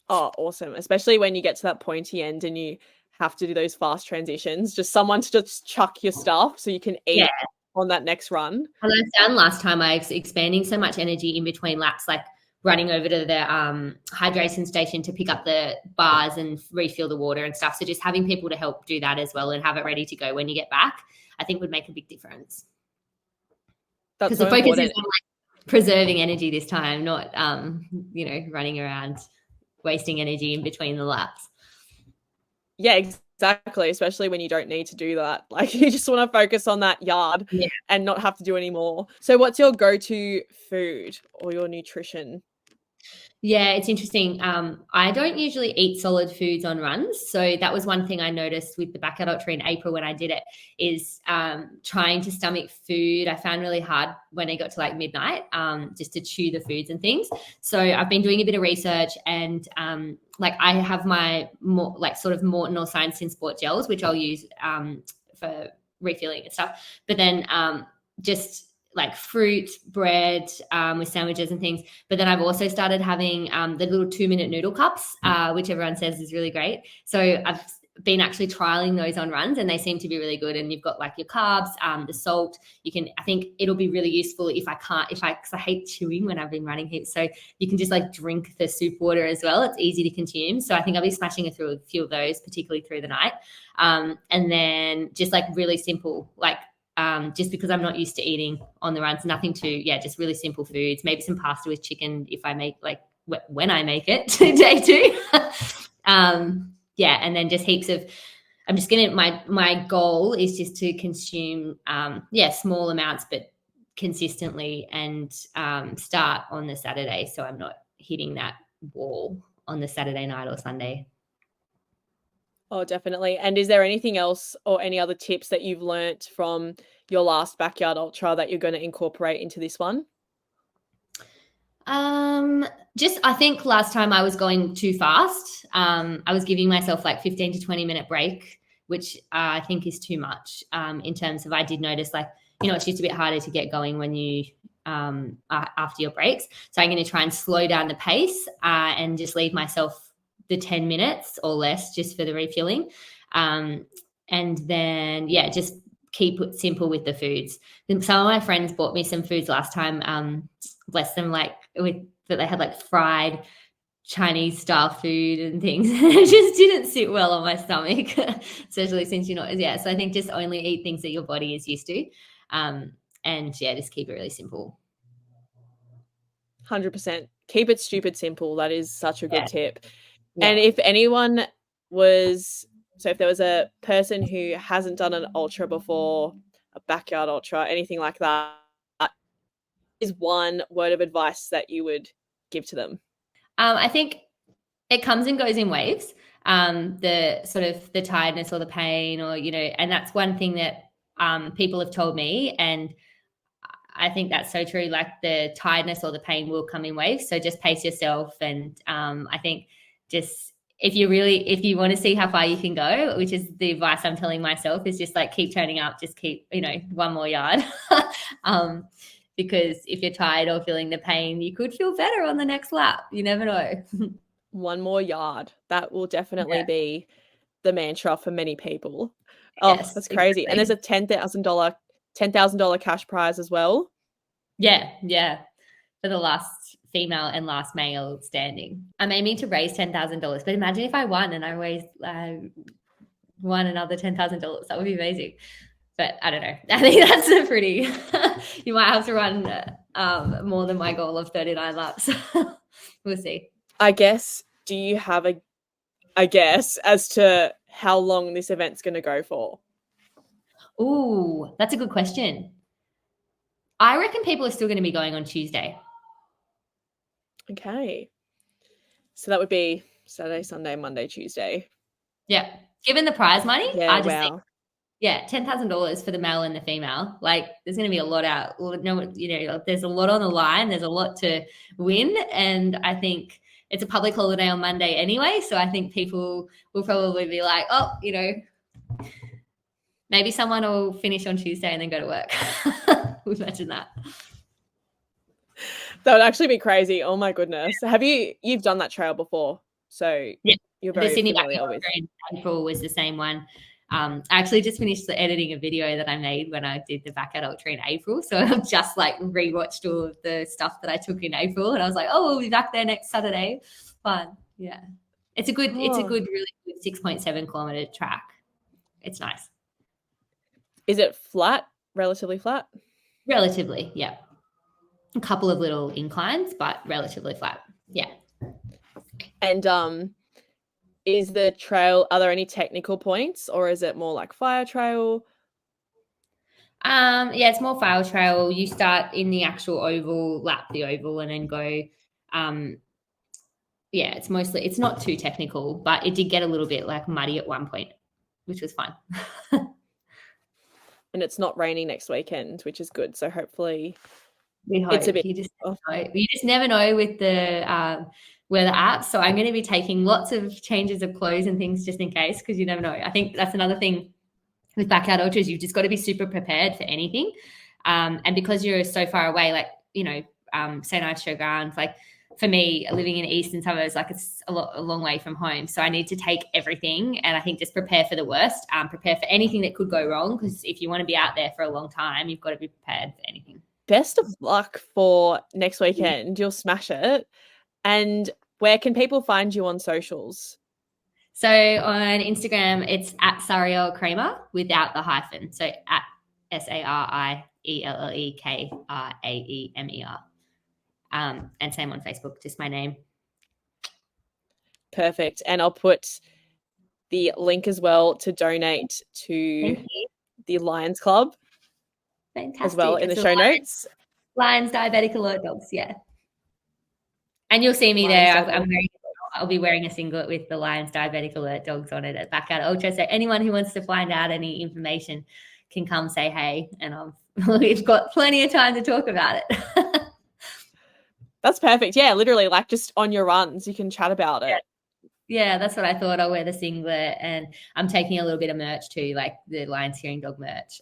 Oh, awesome. Especially when you get to that pointy end and you have to do those fast transitions, just someone to just chuck your stuff so you can eat on that next run. And I found last time I was expanding so much energy in between laps, like running over to the hydration station to pick up the bars and refill the water and stuff. So just having people to help do that as well and have it ready to go when you get back, I think would make a big difference. That's because so the focus important. is on like preserving energy this time, not running around wasting energy in between the laps. Yeah, exactly. Especially when you don't need to do that. Like you just want to focus on that yard and not have to do any more. So what's your go-to food or your nutrition? Yeah, it's interesting. I don't usually eat solid foods on runs. So that was one thing I noticed with the Backyard Ultra in April when I did it is trying to stomach food. I found really hard when it got to like midnight just to chew the foods and things. So I've been doing a bit of research and like I have my more like sort of Morton or Science in Sport gels, which I'll use for refilling and stuff. But then just like fruit, bread with sandwiches and things. But then I've also started having the little 2-minute noodle cups, which everyone says is really great. So I've been actually trialing those on runs and they seem to be really good. And you've got like your carbs, the salt. I think it'll be really useful because I hate chewing when I've been running heaps. So you can just like drink the soup water as well. It's easy to consume. So I think I'll be smashing it through a few of those, particularly through the night. And then just like really simple, like just because I'm not used to eating on the runs, just really simple foods, maybe some pasta with chicken if I make when I make it day 2. And then just heaps of, my goal is just to consume, small amounts, but consistently and start on the Saturday. So I'm not hitting that wall on the Saturday night or Sunday. Oh, definitely. And is there anything else or any other tips that you've learnt from your last Backyard Ultra that you're going to incorporate into this one? I think last time I was going too fast. I was giving myself like 15 to 20 minute break, which I think is too much in terms of I did notice it's just a bit harder to get going when you after your breaks. So I'm going to try and slow down the pace and just leave myself the 10 minutes or less just for the refueling. And then, just keep it simple with the foods. Some of my friends bought me some foods last time, bless them, that they had like fried Chinese style food and things. It just didn't sit well on my stomach, especially since so I think just only eat things that your body is used to. Just keep it really simple. 100%. Keep it stupid simple. That is such a good tip. Yeah. And if there was a person who hasn't done an ultra before, a Backyard Ultra, anything like that, is one word of advice that you would give to them? I think it comes and goes in waves. The sort of the tiredness or the pain and that's one thing that people have told me, and I think that's so true. Like the tiredness or the pain will come in waves. So just pace yourself. And I think just if you want to see how far you can go, which is the advice I'm telling myself, is just like keep turning up, just keep, one more yard. Because if you're tired or feeling the pain, you could feel better on the next lap. You never know. One more yard. That will definitely be the mantra for many people. Yes, that's crazy. Exactly. And there's a $10,000 cash prize as well. Yeah. For the last female and last male standing. I'm aiming to raise $10,000, but imagine if I won and I raised won another $10,000. That would be amazing. But I don't know. I think that's a pretty. You might have to run more than my goal of 39 laps. We'll see. I guess. Do you have a guess as to how long this event's going to go for? Ooh, that's a good question. I reckon people are still going to be going on Tuesday. Okay. So that would be Saturday, Sunday, Monday, Tuesday. Yeah. Given the prize money, Yeah, I just wow. think, yeah, $10,000 for the male and the female. Like, there's going to be a lot out. No, you know, there's a lot on the line. There's a lot to win, and I think it's a public holiday on Monday anyway. So I think people will probably be like, oh, you know, maybe someone will finish on Tuesday and then go to work. Imagine that. That would actually be crazy. Oh my goodness. You've done that trail before? So yeah, you're the very Sydney familiar with. in April was the same one. I actually just finished editing a video that I made when I did the Backyard Ultra in April. So I've just like rewatched all of the stuff that I took in April, and I was like, oh, we'll be back there next Saturday. Fun. Yeah. It's a good, really good 6.7 kilometer track. It's nice. Is it flat? Relatively flat? Relatively, yeah. A couple of little inclines, but relatively flat. Yeah. And is the trail, are there any technical points, or is it more like fire trail? Yeah, it's more fire trail. You start in the actual oval, lap the oval, and then go. Yeah, it's not too technical, but it did get a little bit like muddy at one point, which was fun. And it's not raining next weekend, which is good. So hopefully we hope. It's a bit. You just never know with the weather apps. So I'm going to be taking lots of changes of clothes and things just in case, because you never know. I think that's another thing with Backyard Ultras. You've just got to be super prepared for anything. And because you're so far away, like, you know, St. Ives Showgrounds, like for me, living in eastern suburbs, like it's a long way from home. So I need to take everything, and I think just prepare for the worst, prepare for anything that could go wrong. Because if you want to be out there for a long time, you've got to be prepared for anything. Best of luck for next weekend. You'll smash it. And where can people find you on socials? So on Instagram, it's at Sari-elle Kraemer without the hyphen. So at SARIELLEKRAEMER. And same on Facebook, just my name. Perfect. And I'll put the link as well to donate to the Lions Club. Fantastic. As well in the show notes. Lions Diabetic Alert Dogs, yeah. And you'll see me there. I'll be wearing a singlet with the Lions Diabetic Alert Dogs on it at Backyard Ultra. So anyone who wants to find out any information can come say hey, and we've got plenty of time to talk about it. That's perfect. Yeah, literally, like just on your runs, you can chat about it. Yeah, that's what I thought. I'll wear the singlet, and I'm taking a little bit of merch too, like the Lions Hearing Dog merch,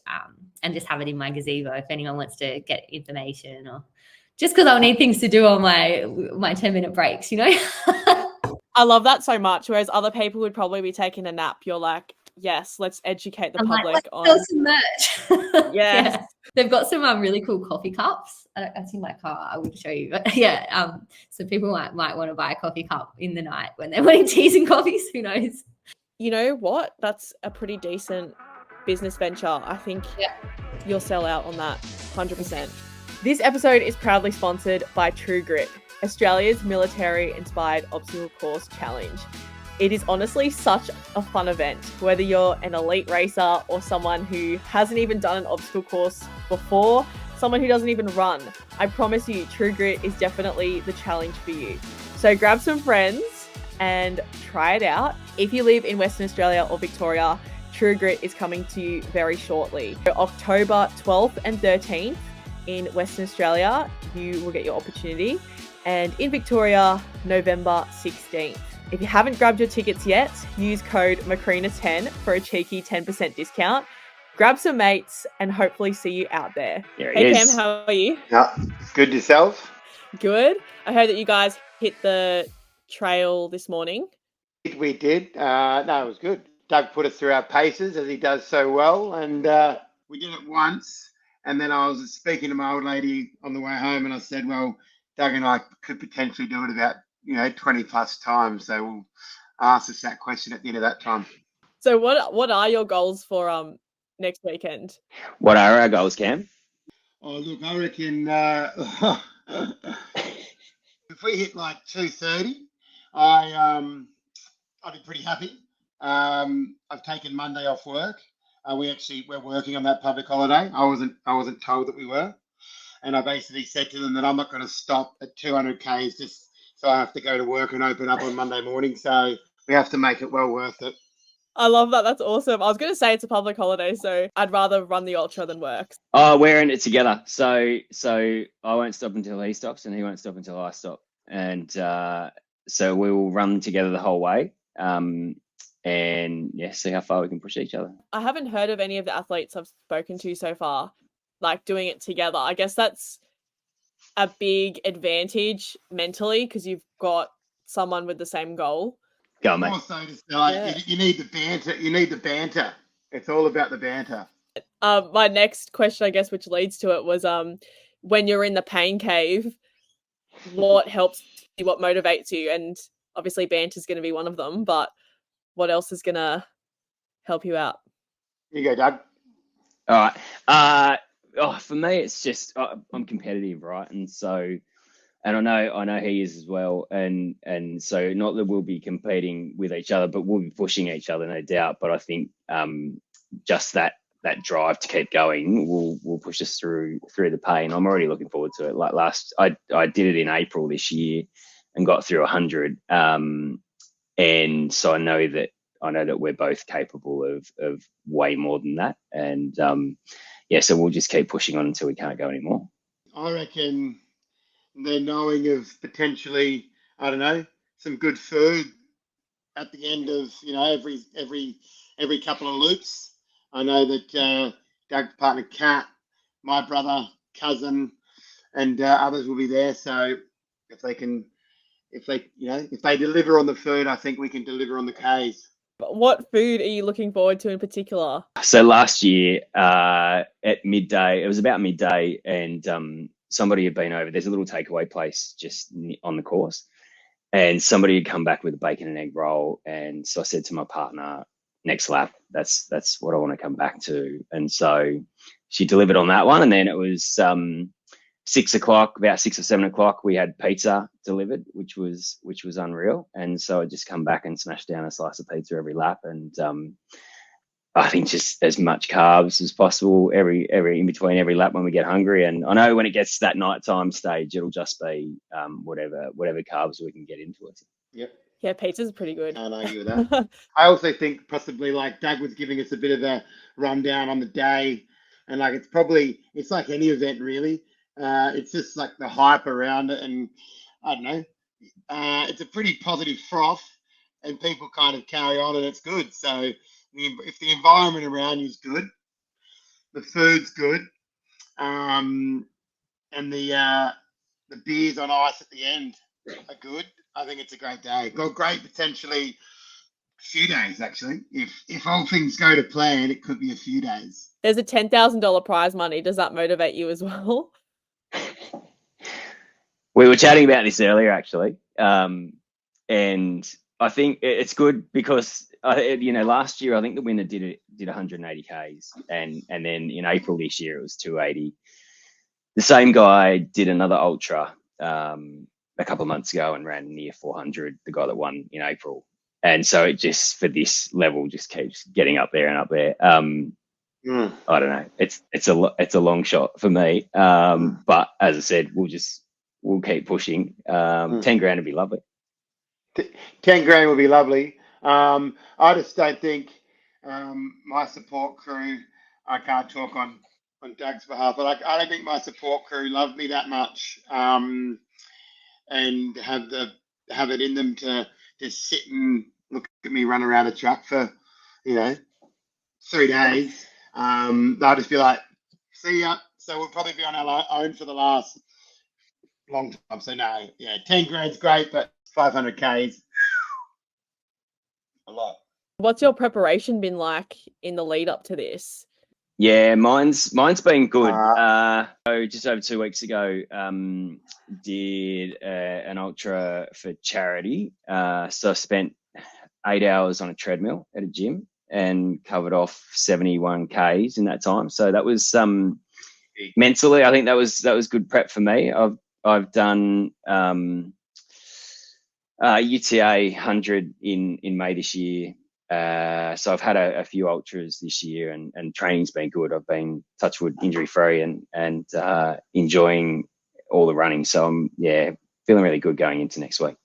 and just have it in my gazebo if anyone wants to get information, or just because I'll need things to do on my 10-minute breaks, you know? I love that so much. Whereas other people would probably be taking a nap. You're like, yes, let's educate the public on some merch. Yes. Yeah. They've got some really cool coffee cups. That's in my car. I would show you. But yeah, so people might want to buy a coffee cup in the night when they're wanting teas and coffees. Who knows? You know what? That's a pretty decent business venture. I think you'll sell out on that 100%. This episode is proudly sponsored by True Grit, Australia's military-inspired obstacle course challenge. It is honestly such a fun event, whether you're an elite racer or someone who hasn't even done an obstacle course before, someone who doesn't even run. I promise you, True Grit is definitely the challenge for you. So grab some friends and try it out. If you live in Western Australia or Victoria, True Grit is coming to you very shortly. So October 12th and 13th in Western Australia, you will get your opportunity. And in Victoria, November 16th. If you haven't grabbed your tickets yet, use code Mcqueen10 for a cheeky 10% discount. Grab some mates and hopefully see you out there. Hey Cam, how are you? Good, yourself? Good. I heard that you guys hit the trail this morning. We did. No, it was good. Doug put us through our paces as he does so well, and we did it once. And then I was speaking to my old lady on the way home, and I said, well, Doug and I could potentially do it about 20 plus times. So we'll ask us that question at the end of that time. So what are your goals for next weekend? What are our goals, Cam? Oh, look, I reckon if we hit like 2:30, I'd be pretty happy. I've taken Monday off work. we're working on that public holiday. I wasn't told that we were, and I basically said to them that I'm not going to stop at 200 k's just so I have to go to work and open up on Monday morning. So we have to make it well worth it. I love that. That's awesome. I was going to say it's a public holiday, so I'd rather run the ultra than work. Oh, we're in it together. So I won't stop until he stops, and he won't stop until I stop. And so we will run together the whole way. And yeah, see how far we can push each other. I haven't heard of any of the athletes I've spoken to so far, like doing it together. I guess that's a big advantage mentally because you've got someone with the same goal. Go on, mate. Also, you need the banter. You need the banter. It's all about the banter. My next question, I guess, which leads to it, was when you're in the pain cave, what helps you? What motivates you? And obviously, banter is going to be one of them. But what else is going to help you out? You go, Doug. All right. For me, it's just I'm competitive, right? And so. And I know he is as well, and so not that we'll be competing with each other, but we'll be pushing each other, no doubt. But I think just that drive to keep going will push us through the pain. I'm already looking forward to it. Like I did it in April this year and got through 100, and so I know that we're both capable of way more than that, and so we'll just keep pushing on until we can't go anymore. I reckon. They're knowing of potentially, I don't know, some good food at the end of, every couple of loops. I know that Doug's partner Kat, my brother, cousin, and others will be there. So if they deliver on the food, I think we can deliver on the K's. What food are you looking forward to in particular? So last year at midday, it was about midday, and somebody had been over. There's a little takeaway place just on the course, and somebody had come back with a bacon and egg roll. And so I said to my partner, next lap, that's what I want to come back to. And so she delivered on that one. And then it was 6 o'clock, about 6 or 7 o'clock, we had pizza delivered, which was unreal. And so I just come back and smash down a slice of pizza every lap. And I think just as much carbs as possible every in between every lap when we get hungry. And I know when it gets to that nighttime stage, it'll just be whatever carbs we can get into it. Yep. Yeah, pizza's pretty good. Can't argue with that. I also think possibly like Doug was giving us a bit of a rundown on the day, and like it's like any event really. It's just like the hype around it, and I don't know. It's a pretty positive froth, and people kind of carry on, and it's good. So if the environment around you is good, the food's good, and the beers on ice at the end are good, I think it's a great day. Got great potentially few days actually. If all things go to plan, it could be a few days. There's a $10,000 prize money. Does that motivate you as well? We were chatting about this earlier actually, and I think it's good because last year I think the winner did 180 Ks, and then in April this year it was 280. The same guy did another ultra a couple of months ago and ran near 400. The guy that won in April, and so it just for this level just keeps getting up there and up there. I don't know. It's a long shot for me, but as I said, we'll keep pushing. 10 grand would be lovely. 10 grand would be lovely. I just don't think my support crew, I can't talk on Doug's behalf, but I don't think my support crew love me that much and have it in them to just sit and look at me run around a track for 3 days. They'll just be like, see ya. So we'll probably be on our own for the last long time. So no, 10 grand's great, but 500 Ks, a lot. What's your preparation been like in the lead up to this? Yeah, mine's been good. So just over 2 weeks ago, did an ultra for charity. So I spent 8 hours on a treadmill at a gym and covered off 71 Ks in that time. So that was mentally, I think that was good prep for me. I've done UTA 100 in May this year, So I've had a few ultras this year, and training's been good. I've been, touch wood, injury free and enjoying all the running. So I'm feeling really good going into next week.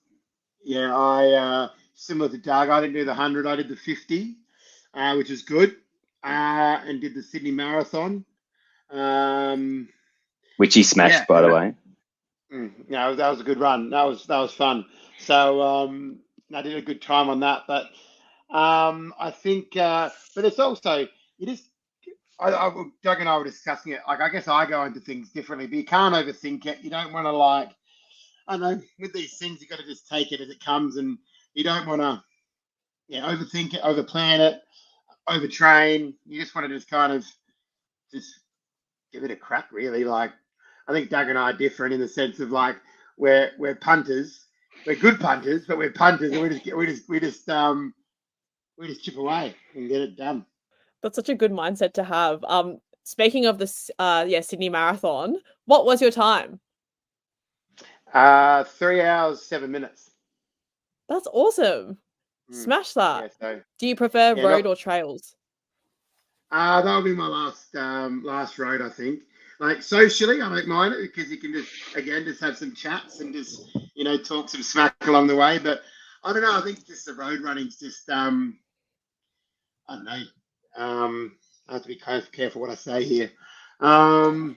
Yeah, I similar to Doug, I didn't do the 100, I did the 50, which is good, and did the Sydney Marathon. Which he smashed, by the way. Yeah, that was a good run. That was fun. So I did a good time on that. But I think, but it's also, Doug and I were discussing it. Like, I guess I go into things differently, but you can't overthink it. You don't want to, like, I don't know, with these things, you got to just take it as it comes, and you don't want to, overthink it, overplan it, overtrain. You just want to just kind of just give it a crack, really. Like, I think Doug and I are different in the sense of, like, we're punters. We're good punters, but we're punters, and we just chip away and get it done. That's such a good mindset to have. Speaking of this, Sydney Marathon, what was your time? 3 hours, 7 minutes. That's awesome. Smash that. Yeah, so, do you prefer road or trails? That'll be my last road, I think. Like, socially, I don't mind it because you can just have some chats and just, talk some smack along the way. But I don't know. I think just the road running's just, I don't know. I have to be kind of careful what I say here. I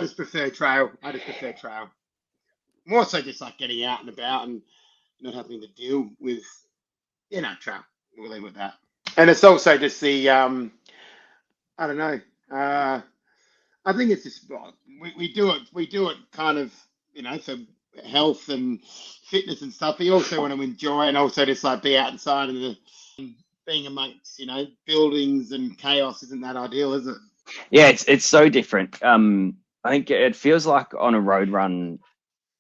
just prefer trail. More so just like getting out and about and not having to deal with, trail. We'll leave it with that. And it's also just the, I don't know. I think it's just, we do it kind of, for health and fitness and stuff. But you also want to enjoy it and also just like be outside and being amongst, buildings and chaos isn't that ideal, is it? Yeah, it's so different. I think it feels like on a road run,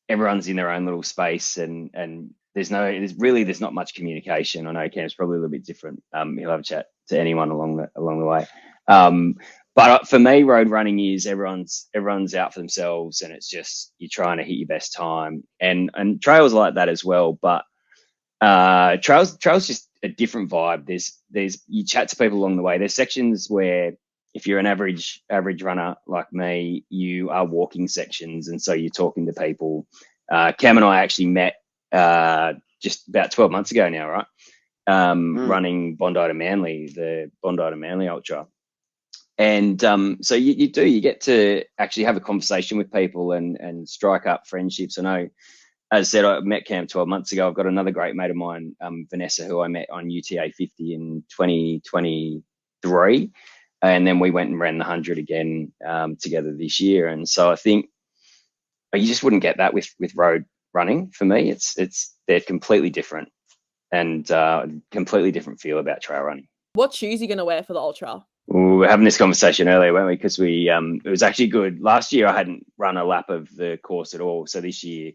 everyone's in their own little space and there's not much communication. I know Cam's probably a little bit different. He'll have a chat to anyone along the way. But for me, road running is everyone's out for themselves, and it's just you're trying to hit your best time. And trails like that as well. But trails just a different vibe. There's you chat to people along the way. There's sections where if you're an average runner like me, you are walking sections, and so you're talking to people. Cam and I actually met just about 12 months ago now, right? Running Bondi to Manly, the Bondi to Manly Ultra. And so you get to actually have a conversation with people and strike up friendships. I know, as I said, I met Cam 12 months ago. I've got another great mate of mine, Vanessa, who I met on UTA 50 in 2023. And then we went and ran the 100 again together this year. And so I think you just wouldn't get that with road running. For me, they're completely different and completely different feel about trail running. What shoes are you going to wear for the Ultra? We were having this conversation earlier, weren't we? Because it was actually good. Last year, I hadn't run a lap of the course at all. So this year,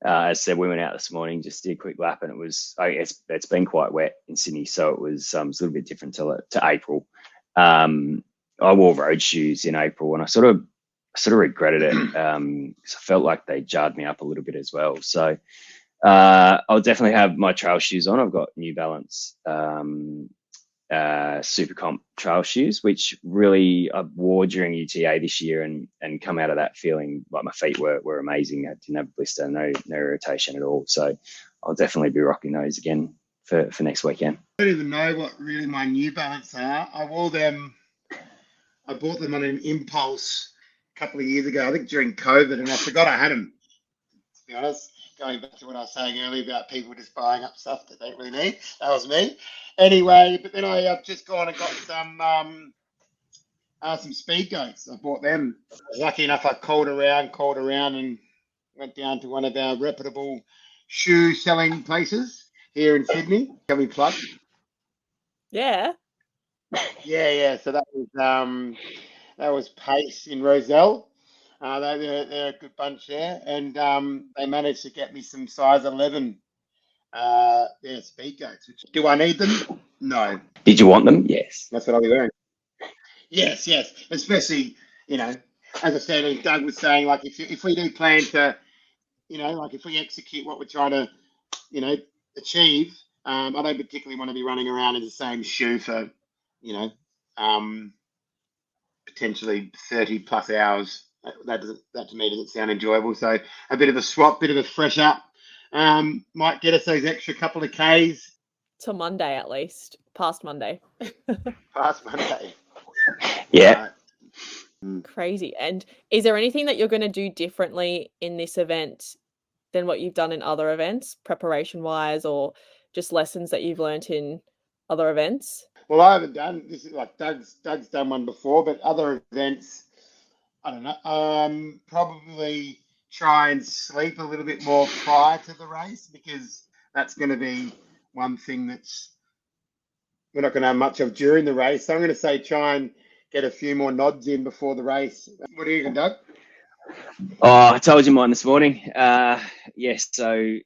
as I said, we went out this morning, just did a quick lap, and it's been quite wet in Sydney. So it was a little bit different to April. I wore road shoes in April, and I sort of regretted it. I felt like they jarred me up a little bit as well. So I'll definitely have my trail shoes on. I've got New Balance Super Comp trail shoes, which really I wore during UTA this year and come out of that feeling like my feet were amazing. I didn't have a blister, no irritation at all. So I'll definitely be rocking those again for next weekend. I don't even know what really my New Balance are. I bought them on an impulse a couple of years ago, I think during COVID, and I forgot I had them, to be honest. Going back to what I was saying earlier about people just buying up stuff that they don't really need. That was me. Anyway, but then I've just gone and got some speed goats. I bought them. I was lucky enough, I called around and went down to one of our reputable shoe selling places here in Sydney. Can we plug? Yeah. Yeah. So that was Pace in Roselle. They're a good bunch there, and they managed to get me some size 11 speed goats. Do I need them? No. Did you want them? Yes. That's what I'll be wearing. Yes. Especially, as I said, and Doug was saying, like if we do plan to, like if we execute what we're trying to, achieve, I don't particularly want to be running around in the same shoe for, you know, potentially 30 plus hours. That to me doesn't sound enjoyable. So a bit of a swap, bit of a fresh up, might get us those extra couple of Ks. Till Monday at least, past Monday. Past Monday. Yeah. Crazy. And is there anything that you're going to do differently in this event than what you've done in other events, preparation wise, or just lessons that you've learnt in other events? Well, I haven't done this. Is like Doug's done one before, but other events, I don't know. Probably try and sleep a little bit more prior to the race, because that's going to be one thing that's we're not going to have much of during the race. So I'm going to say try and get a few more nods in before the race. What do you think, Doug? Oh, I told you mine this morning. Yes, so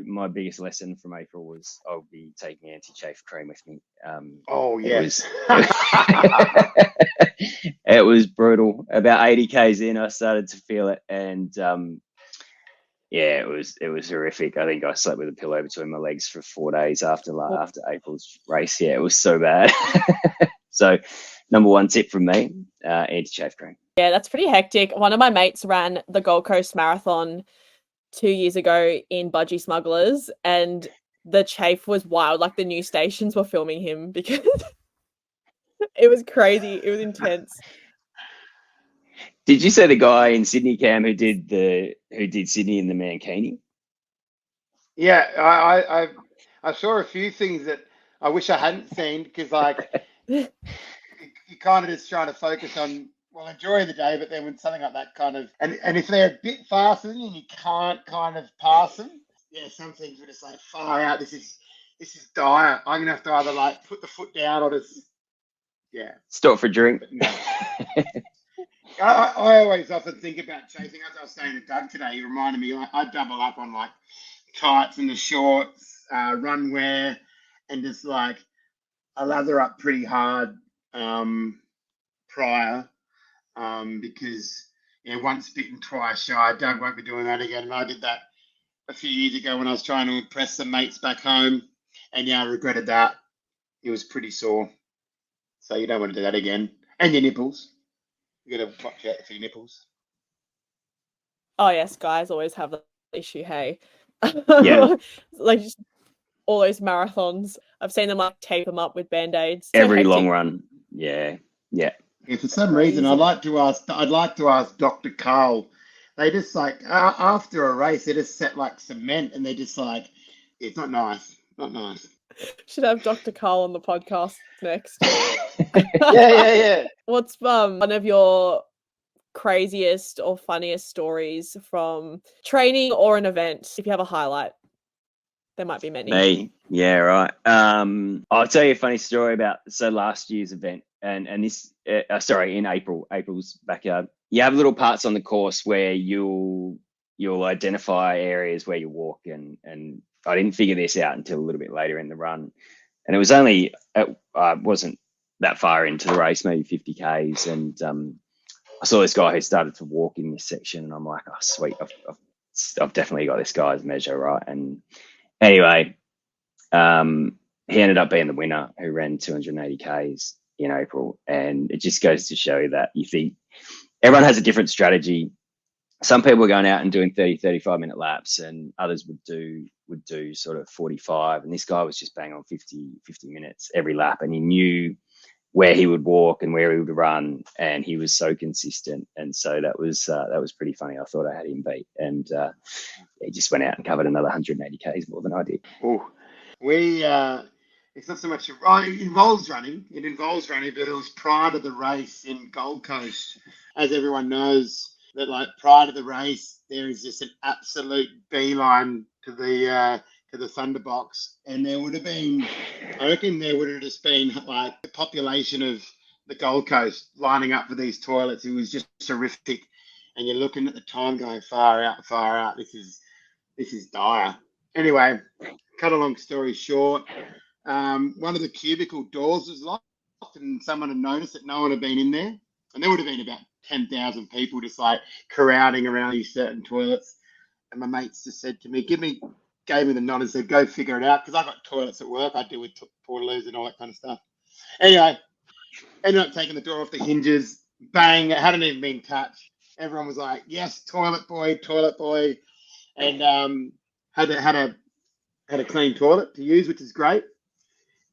my biggest lesson from April was I'll be taking anti-chafe cream with me. Oh, yes. It was brutal. About 80 Ks in, I started to feel it, and yeah, it was horrific. I think I slept with a pillow between my legs for 4 days after April's race. Yeah, it was so bad. So, number one tip from me, anti-chafe cream. Yeah, that's pretty hectic. One of my mates ran the Gold Coast Marathon 2 years ago in Budgie Smugglers, and the chafe was wild. Like, the news stations were filming him because it was crazy. It was intense. Did you say the guy in Sydney, Cam, who did Sydney in the Mankini? Yeah, I saw a few things that I wish I hadn't seen, because like you kind of just trying to focus on, well, enjoy the day, but then when something like that kind of and if they're a bit faster than you and you can't kind of pass them, yeah, some things were just like far out. This is dire. I'm gonna have to either like put the foot down or just Stop for a drink. No. I always often think about chasing. As I was saying to Doug today, he reminded me, like, I double up on like tights and the shorts, run wear, and just like I lather up pretty hard prior, because once bitten, twice shy. Doug won't be doing that again, and I did that a few years ago when I was trying to impress some mates back home, and I regretted that. It was pretty sore, so you don't want to do that again. And your nipples. You got to watch out for your nipples. Oh yes, guys always have that issue. Hey, Yeah. Like just all those marathons. I've seen them like tape them up with band-aids. Every long run. Yeah. Yeah, for some reason, I'd like to ask Dr. Carl. They just like after a race, they just set like cement, and they just like it's not nice. Should have Dr. Carl on the podcast next. Yeah. What's one of your craziest or funniest stories from training or an event? If you have a highlight, there might be many. Me, yeah, right. I'll tell you a funny story about last year's event, and this in April's backyard. You have little parts on the course where you'll identify areas where you walk, and I didn't figure this out until a little bit later in the run, and it was only wasn't that far into the race, maybe 50 Ks, and I saw this guy who started to walk in this section, and I'm like, oh sweet, I've definitely got this guy's measure, right? And anyway, he ended up being the winner, who ran 280 Ks in April, and it just goes to show that you think everyone has a different strategy. Some people are going out and doing 30, 35-minute laps, and others would do sort of 45. And this guy was just bang on 50 minutes every lap, and he knew where he would walk and where he would run, and he was so consistent. And so that was pretty funny. I thought I had him beat, and he just went out and covered another 180 Ks more than I did. Oh, it's not so much. It involves running, but it was prior to the race in Gold Coast, as everyone knows. That like prior to the race, there is just an absolute beeline to the Thunderbox, and there would have been, I reckon, just been like the population of the Gold Coast lining up for these toilets. It was just terrific, and you're looking at the time going far out. This is dire. Anyway, cut a long story short, one of the cubicle doors was locked, and someone had noticed that no one had been in there, and there would have been about 10,000 people just like crowding around these certain toilets. And my mates just said to me, give me gave me the nod and said, "Go figure it out," because I got toilets at work. I deal with portaloos and all that kind of stuff. Anyway, ended up taking the door off the hinges. Bang! It hadn't even been touched. Everyone was like, "Yes, toilet boy," and had a clean toilet to use, which is great.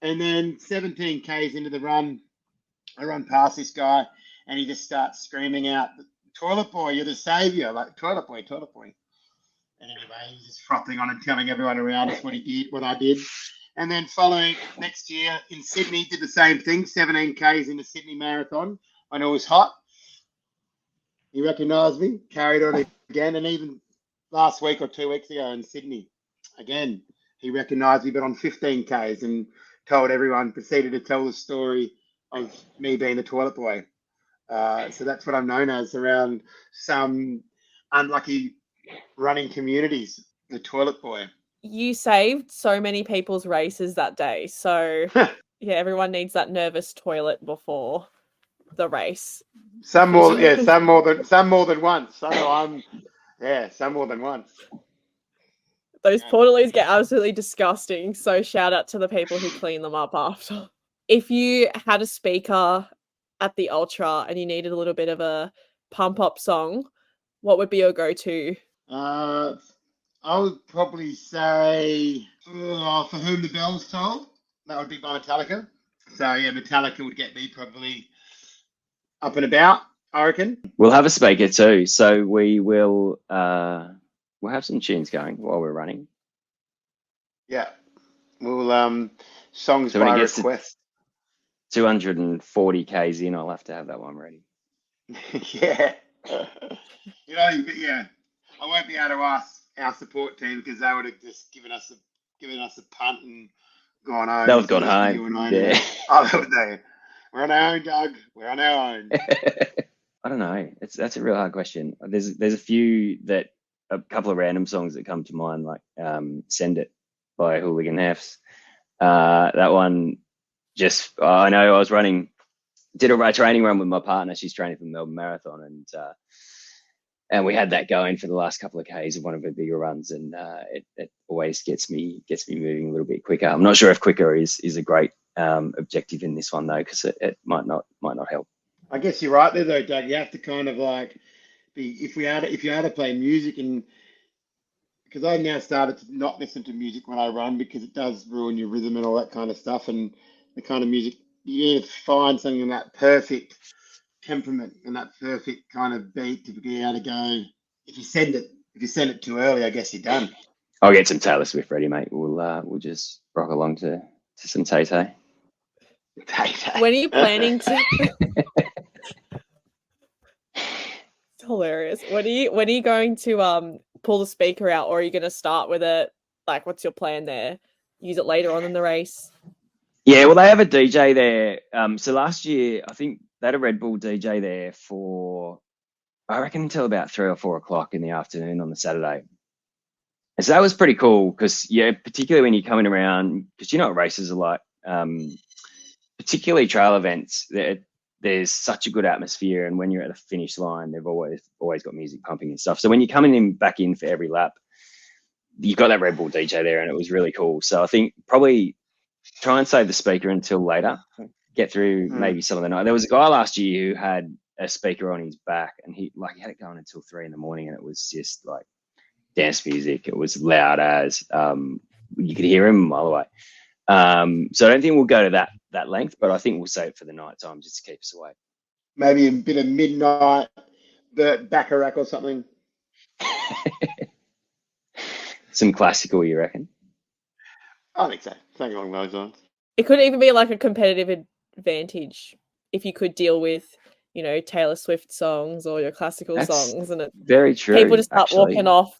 And then 17 k's into the run, I run past this guy, and he just starts screaming out, "Toilet boy, you're the savior!" Like, toilet boy, toilet boy. And anyway, he was just frothing on and telling everyone around us what I did. And then following next year in Sydney, did the same thing, 17 k's in the Sydney Marathon when it was hot. He recognised me, carried on again, and even last week or 2 weeks ago in Sydney, again, he recognised me, but on 15 k's, and told everyone, proceeded to tell the story of me being the toilet boy. So that's what I'm known as around some unlucky running communities, the toilet boy. You saved so many people's races that day. So yeah, everyone needs that nervous toilet before the race. Some more than once. Some more than once. Those portaloos get absolutely disgusting. So shout out to the people who clean them up after. If you had a speaker at the Ultra and you needed a little bit of a pump up song, what would be your go-to? I would probably say For Whom the Bell's Tolled. That would be by Metallica. So yeah, Metallica would get me probably up and about, I reckon. We'll have a speaker too, so we'll have some tunes going while we're running. Yeah, we'll songs So when by it gets request. 240 k's in, I'll have to have that one ready. Yeah, yeah. I won't be able to ask our support team because they would have just given us a punt and gone home. They've gone home. Yeah. We're on our own, Doug. We're on our own. I don't know. That's a real hard question. There's a couple of random songs that come to mind, like "Send It" by Hooligan Hefs. That one, I know I was did a training run with my partner. She's training for the Melbourne Marathon, and we had that going for the last couple of k's of one of her bigger runs, and it always gets me moving a little bit quicker. I'm not sure if quicker is a great objective in this one though, because it might not help. I guess you're right there though, Doug. You have to kind of like if you had to play music, and because I now started to not listen to music when I run because it does ruin your rhythm and all that kind of stuff, and the kind of music you need to find something in that perfect temperament and that perfect kind of beat to be able to go. If you send it too early, I guess you're done. I'll get some Taylor Swift ready, mate. We'll just rock along to some Tay-Tay. When are you planning to? It's hilarious. When are you going to pull the speaker out, or are you going to start with it? Like, what's your plan there? Use it later on in the race? Yeah, well, they have a DJ there. So last year, I think they had a Red Bull DJ there for, I reckon, until about 3 or 4 o'clock in the afternoon on the Saturday. And so that was pretty cool because, yeah, particularly when you're coming around, because you know what races are like, particularly trail events, there's such a good atmosphere. And when you're at the finish line, they've always got music pumping and stuff. So when you're coming back in for every lap, you've got that Red Bull DJ there, and it was really cool. So I think probably try and save the speaker until later, get through maybe some of the night. There was a guy last year who had a speaker on his back, and he had it going until 3 a.m, and it was just like dance music. It was loud as you could hear him a mile away. So I don't think we'll go to that length, but I think we'll save it for the night time just to keep us awake. Maybe a bit of midnight Burt Bacharach or something. Some classical, you reckon? I think so. Something along those lines. It could even be like a competitive advantage if you could deal with, Taylor Swift songs or your classical songs, and very true. People just start walking off.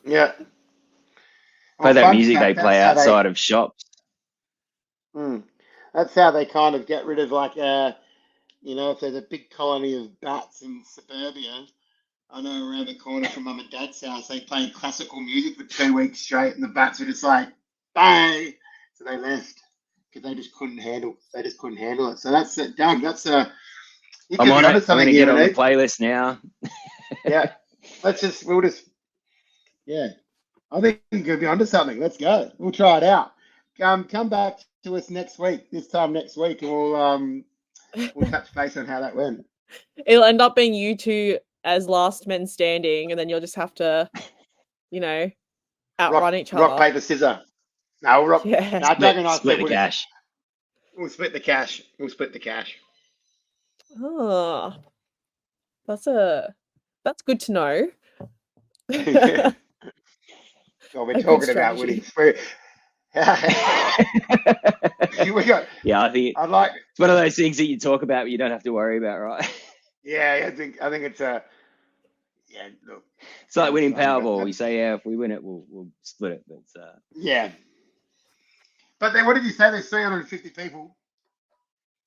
Yeah. Play that music they play outside of shops. That's how they kind of get rid of if there's a big colony of bats in suburbia. I know around the corner from Mum and Dad's house, they played classical music for 2 weeks straight, and the bats were just like, bye. So they left because they just couldn't handle it. So that's it, Doug. That's I'm on it. I'm going to get on the playlist now. Yeah. I I think you could be onto something. Let's go. We'll try it out. Come back to us next week. This time next week, and we'll touch base on how that went. It'll end up being you two as last men standing, and then you'll just have to, outrun each other. Rock, paper, scissors. No, we'll rock. Yeah. No, Doug and I Split said the cash. We'll split the cash. We'll split the cash. Oh, that's good to know. Well, we're talking about winning. We got. Yeah, I think I'd like. it's one of those things that you talk about, but you don't have to worry about, right? Yeah, I think it's a. Yeah, look. It's like winning Powerball. You say, yeah, if we win it, we'll split it. But yeah. But then, what did you say? There's 350 people.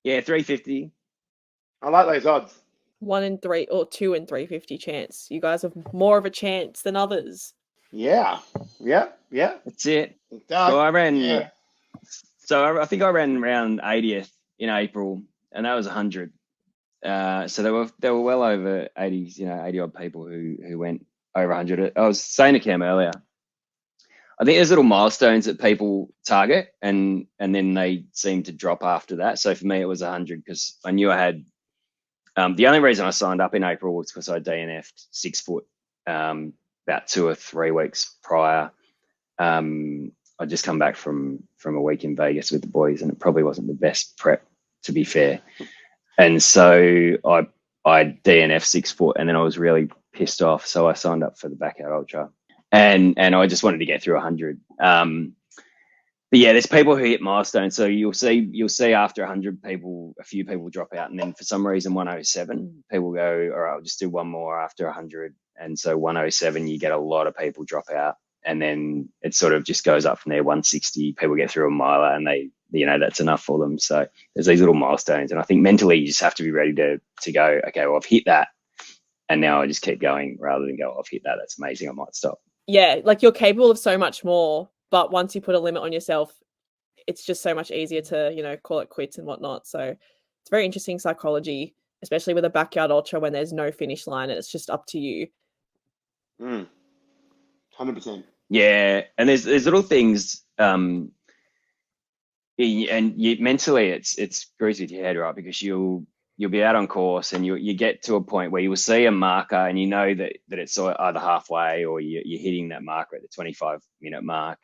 Yeah, 350. I like those odds. 1 in 3 or 2 in 350 chance. You guys have more of a chance than others. Yeah. That's it. Doug, So I ran. Yeah. So I think I ran around 80th in April, and that was 100. So there were well over 80, 80 odd people who went over 100. I was saying to Cam earlier, I think there's little milestones that people target, and then they seem to drop after that. So for me, it was 100 because I knew I had. The only reason I signed up in April was because I DNF'd 6 foot about 2 or 3 weeks prior. I'd just come back from a week in Vegas with the boys, and it probably wasn't the best prep, to be fair. And so I DNF'd 6 foot, and then I was really pissed off. So I signed up for the Backyard Ultra, and I just wanted to get through 100. But yeah, there's people who hit milestones. So you'll see after 100 people, a few people drop out, and then for some reason 107 people go, all right, I'll just do one more after 100. And so 107, you get a lot of people drop out, and then it sort of just goes up from there. 160 people get through a miler, and they, that's enough for them. So there's these little milestones, and I think mentally you just have to be ready to go, okay, well, I've hit that, and now I just keep going rather than go, I've hit that, that's amazing, I might stop. Yeah, like you're capable of so much more, but once you put a limit on yourself, it's just so much easier to, call it quits and whatnot. So it's very interesting psychology, especially with a Backyard Ultra when there's no finish line and it's just up to you. 100%. Yeah, and there's little things, and mentally it screws with your head, right? Because you'll be out on course and you get to a point where you will see a marker and you know that it's either halfway or you're hitting that marker at the 25-minute mark.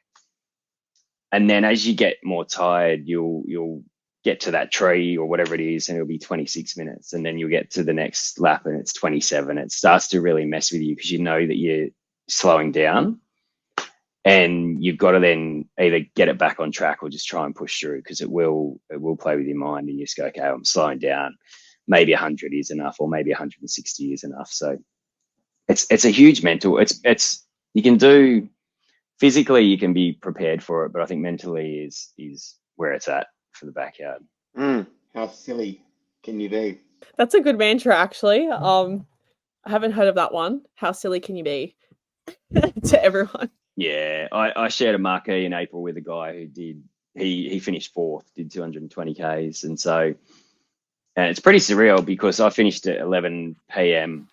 And then as you get more tired, you'll get to that tree or whatever it is, and it'll be 26 minutes. And then you'll get to the next lap and it's 27. It starts to really mess with you because you know that you're slowing down, and you've got to then either get it back on track or just try and push through, because it will play with your mind and you just go, okay, I'm slowing down. Maybe 100 is enough, or maybe 160 is enough. So it's a huge mental. It's you can do physically, you can be prepared for it, but I think mentally is where it's at for the backyard. How silly can you be? That's a good mantra, actually. I haven't heard of that one. How silly can you be? To everyone. Yeah, I shared a marker in April with a guy who he finished 4th, did 220 Ks, and it's pretty surreal because I finished at 11 p.m,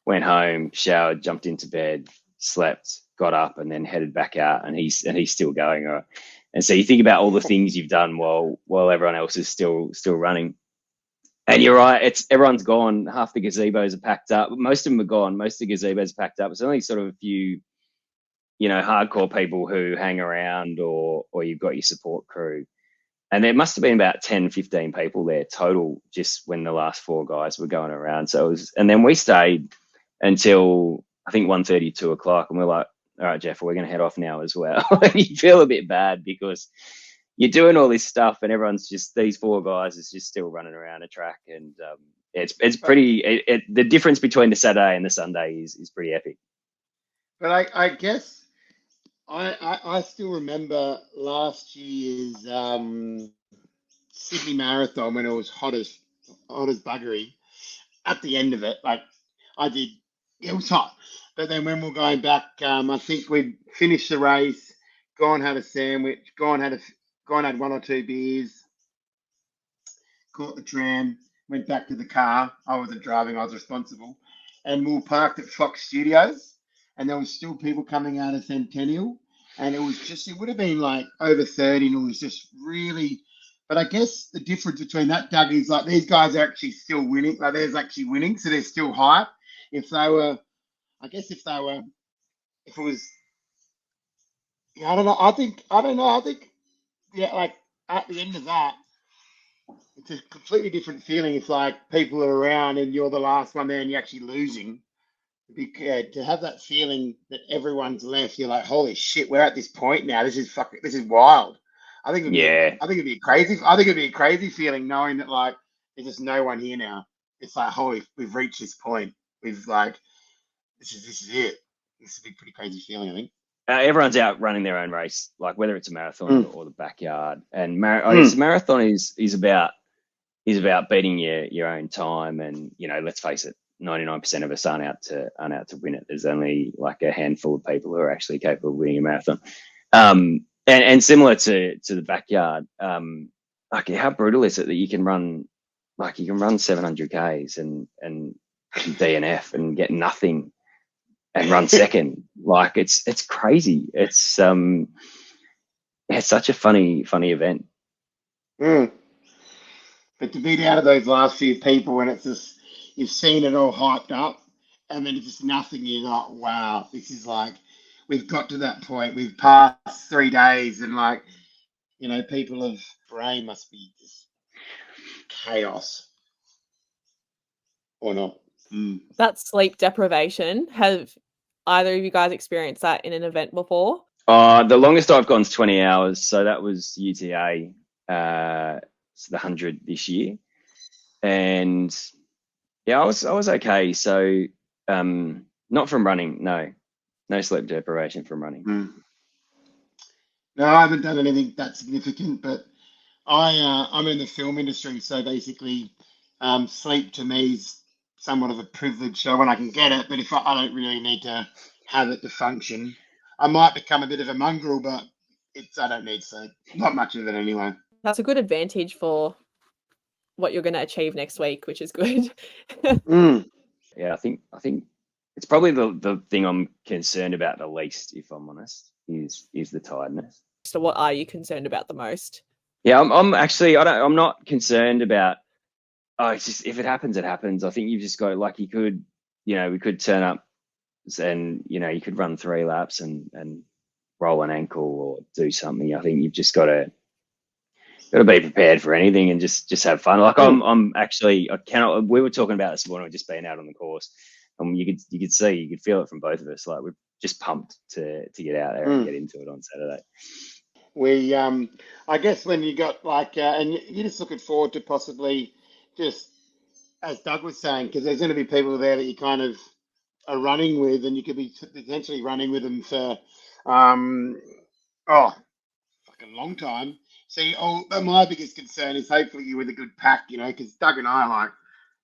went home, showered, jumped into bed, slept, got up, and then headed back out, and he's still going. Right? And so you think about all the things you've done while everyone else is still running. And you're right, everyone's gone. Half the gazebos are packed up. Most of them are gone. Most of the gazebos are packed up. It's only sort of a few, hardcore people who hang around, or you've got your support crew. And there must have been about 10, 15 people there total just when the last 4 guys were going around. And then we stayed until I think 1:30, 2 o'clock, and we're like, all right, Jeff, we're going to head off now as well. You feel a bit bad because you're doing all this stuff and everyone's just, these 4 guys is just still running around a track. And it's pretty, the difference between the Saturday and the Sunday is pretty epic. But I guess I still remember last year's Sydney Marathon when it was hot as buggery. At the end of it, it was hot. But then when we're going back, I think we'd finished the race, gone had a sandwich, gone had 1 or 2 beers, caught the tram, went back to the car. I wasn't driving, I was responsible. And we were parked at Fox Studios. and there was still people coming out of Centennial, and it would have been like over 30, and it was just really. But I guess the difference between that, Doug, is like these guys are actually still winning. Like there's actually winning, so they're still hype. If they were, I guess if it was, yeah, I don't know. I think, yeah, like at the end of that, it's a completely different feeling. If like people are around and you're the last one there and you're actually losing. To have that feeling that everyone's left, you're like, holy shit, we're at this point now. This is wild. I think it'd be a crazy. I think it'd be a crazy feeling knowing that like there's just no one here now. It's like, holy, we've reached this point. We've like, this is it. This would be a pretty crazy feeling, I think. Everyone's out running their own race, like whether it's a marathon or the backyard. And I guess marathon is about beating your own time. And let's face it, 99% of us aren't out to win it. There's only like a handful of people who are actually capable of winning a marathon. And similar to the backyard, like how brutal is it that you can run 700 Ks and DNF and get nothing and run second. Like it's crazy. It's such a funny event. But to beat out of those last few people, and it's just you've seen it all hyped up, and then it's just nothing. You're like, wow, this is like we've got to that point. We've passed 3 days, and like people's brain must be just chaos, or not. That sleep deprivation, have either of you guys experienced that in an event before? The longest I've gone is 20 hours. So that was UTA, so the 100 this year. And yeah, I was okay. So not from running, no sleep deprivation from running. No, I haven't done anything that significant, but I'm in the film industry, so basically sleep to me is somewhat of a privilege. So when I can get it, but if I don't really need to have it to function, I might become a bit of a mongrel, but I don't need sleep. Not much of it anyway. That's a good advantage for what you're going to achieve next week, which is good. Yeah, I think it's probably the thing I'm concerned about the least, if I'm honest, is the tiredness. So what are you concerned about the most? Yeah, I'm not concerned about, it's just, if it happens, it happens. I think you've just got, like, we could turn up and, you could run 3 laps and roll an ankle or do something. I think you've just got to be prepared for anything and just have fun. Like we were talking about this morning, just being out on the course, and you could feel it from both of us. Like we're just pumped to get out there and get into it on Saturday. We, I guess when you got like, and you're just looking forward to possibly just, as Doug was saying, because there's going to be people there that you kind of are running with, and you could be potentially running with them for, fucking long time. See, my biggest concern is hopefully you're with a good pack, because Doug and I, like,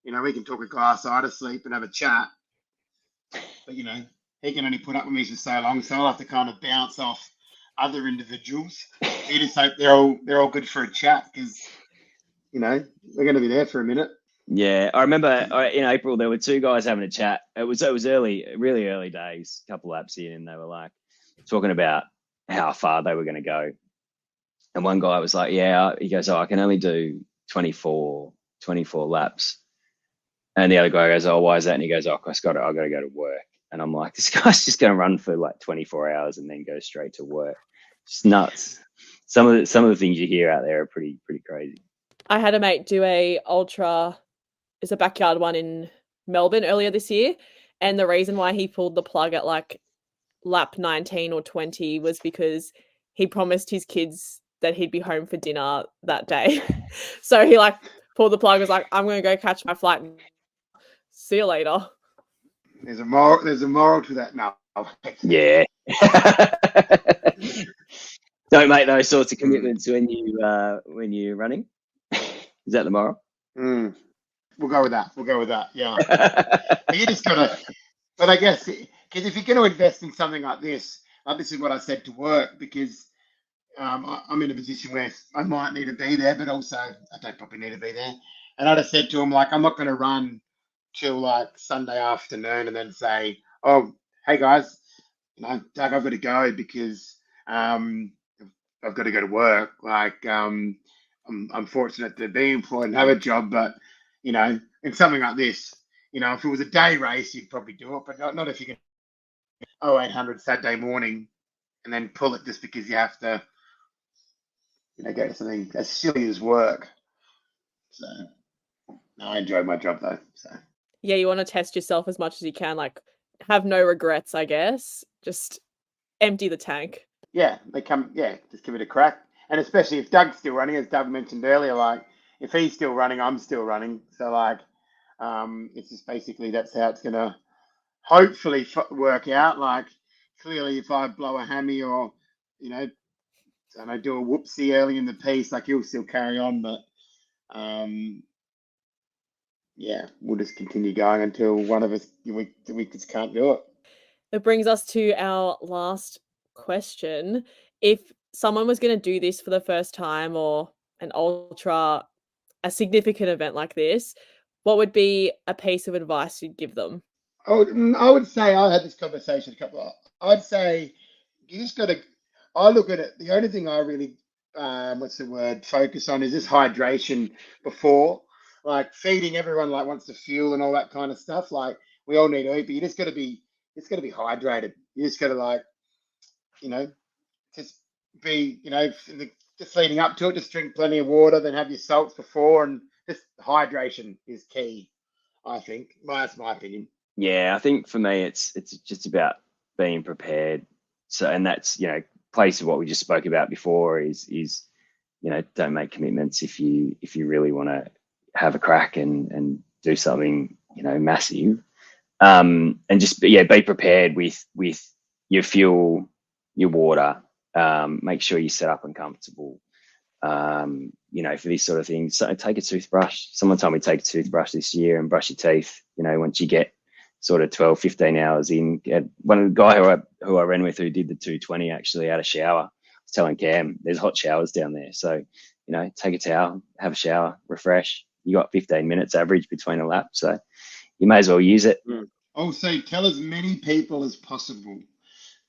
we can talk a glass eye to sleep and have a chat, but, he can only put up with me for so long, so I'll have to kind of bounce off other individuals. You just hope they're all good for a chat, because, they're going to be there for a minute. Yeah, I remember in April there were 2 guys having a chat. It was early, really early days, a couple laps in, and they were like talking about how far they were going to go. And one guy was like, yeah, he goes, I can only do 24 laps. And the other guy goes, oh, why is that? And he goes, I've got to go to work. And I'm like, this guy's just going to run for like 24 hours and then go straight to work. It's nuts. Some of the things you hear out there are pretty crazy. I had a mate do a ultra, it's a backyard one in Melbourne earlier this year. And the reason why he pulled the plug at like lap 19 or 20 was because he promised his kids that he'd be home for dinner that day. So he like pulled the plug, was like, I'm going to go catch my flight. See you later. There's a moral to that now. Yeah. Don't make those sorts of commitments when you're running. Is that the moral? We'll go with that. Yeah. You just gotta. But I guess because if you're going to invest in something like this is what I said to work, because I'm in a position where I might need to be there, but also I don't probably need to be there. And I just said to him, like, I'm not going to run till like Sunday afternoon and then say, oh, hey guys, no, Doug, I've got to go because I've got to go to work. Like, I'm fortunate to be employed and have a job, but you know, in something like this, you know, if it was a day race, you'd probably do it, but not if you can 0800 Saturday morning and then pull it just because you have to, you know, go to something as silly as work. So, no, I enjoy my job though. So, Yeah, you want to test yourself as much as you can, like have no regrets, I guess. Just empty the tank. yeah, just give it a crack. And especially if Doug's still running, as Doug mentioned earlier, like if he's still running, I'm still running. So like, it's just basically that's how it's gonna hopefully work out. Like clearly, if I blow a hammy or you know, and I do a whoopsie early in the piece, like he'll still carry on. But yeah, we'll just continue going until one of us we just can't do it. It brings us to our last question. If someone was going to do this for the first time or an ultra, a significant event like this, what would be a piece of advice you'd give them? I would say I had this conversation I'd say you just got to. I look at it. The only thing I really, focus on is this hydration before, like feeding everyone like wants to fuel and all that kind of stuff. Like we all need to eat, but you just got to be, hydrated. You just got to like, you know, just be, you know, just leading up to it, just drink plenty of water, then have your salts before, and just hydration is key. I think. That's my opinion. Yeah, I think for me, it's just about being prepared. So, and that's, you know, place of what we just spoke about before is you know, don't make commitments if you really want to have a crack and do something, you know, massive. And just be prepared with your fuel, your water. Make sure you're set up and comfortable. You know, for these sort of things. So take a toothbrush. Someone told me take a toothbrush this year and brush your teeth. You know, once you get sort of 12, 15 hours in. One of the guy who I ran with who did the 220 actually had a shower. I was telling Cam, there's hot showers down there. So, you know, take a towel, have a shower, refresh. You got 15 minutes average between a lap. So you may as well use it. Also, tell as many people as possible.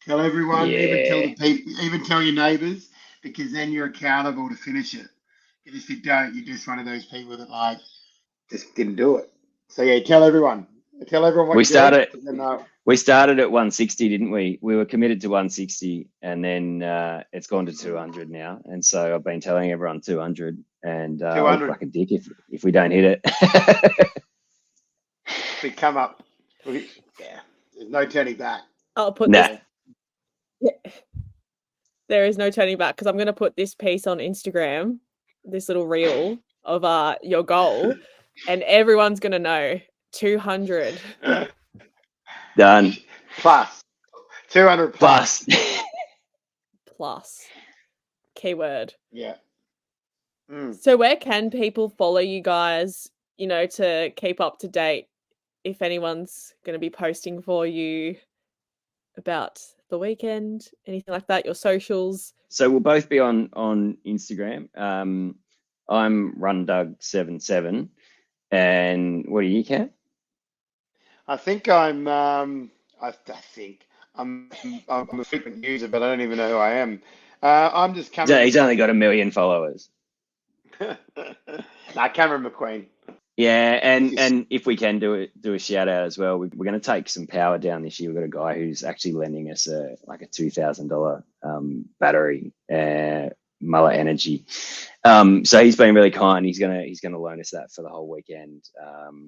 Tell everyone, even tell your neighbours, because then you're accountable to finish it. And if you don't, you're just one of those people that like just didn't do it. So yeah, tell everyone. Tell everyone what we started. Do. We started at 160, didn't we? We were committed to 160, and then it's gone to 200 now. And so I've been telling everyone 200, and 200. I'll look like a dick if we don't hit it. We come up. Yeah, there's no turning back. I'll put this. Yeah. There is no turning back because I'm going to put this piece on Instagram, this little reel of your goal, and everyone's going to know 200. Done. Plus. 200 plus. Plus. Keyword. Yeah. So where can people follow you guys, you know, to keep up to date if anyone's going to be posting for you about the weekend, anything like that, your socials? So we'll both be on Instagram. I'm RunDoug77. And what are you, Cam? I think I'm a frequent user, but I don't even know who I am. I'm just Cameron. He's only got 1 million followers. Cameron Mcqueen. Yeah, and if we can do a shout out as well, we're going to take some power down this year. We've got a guy who's actually lending us a $2,000 battery, Muller Energy. So he's been really kind. He's gonna loan us that for the whole weekend.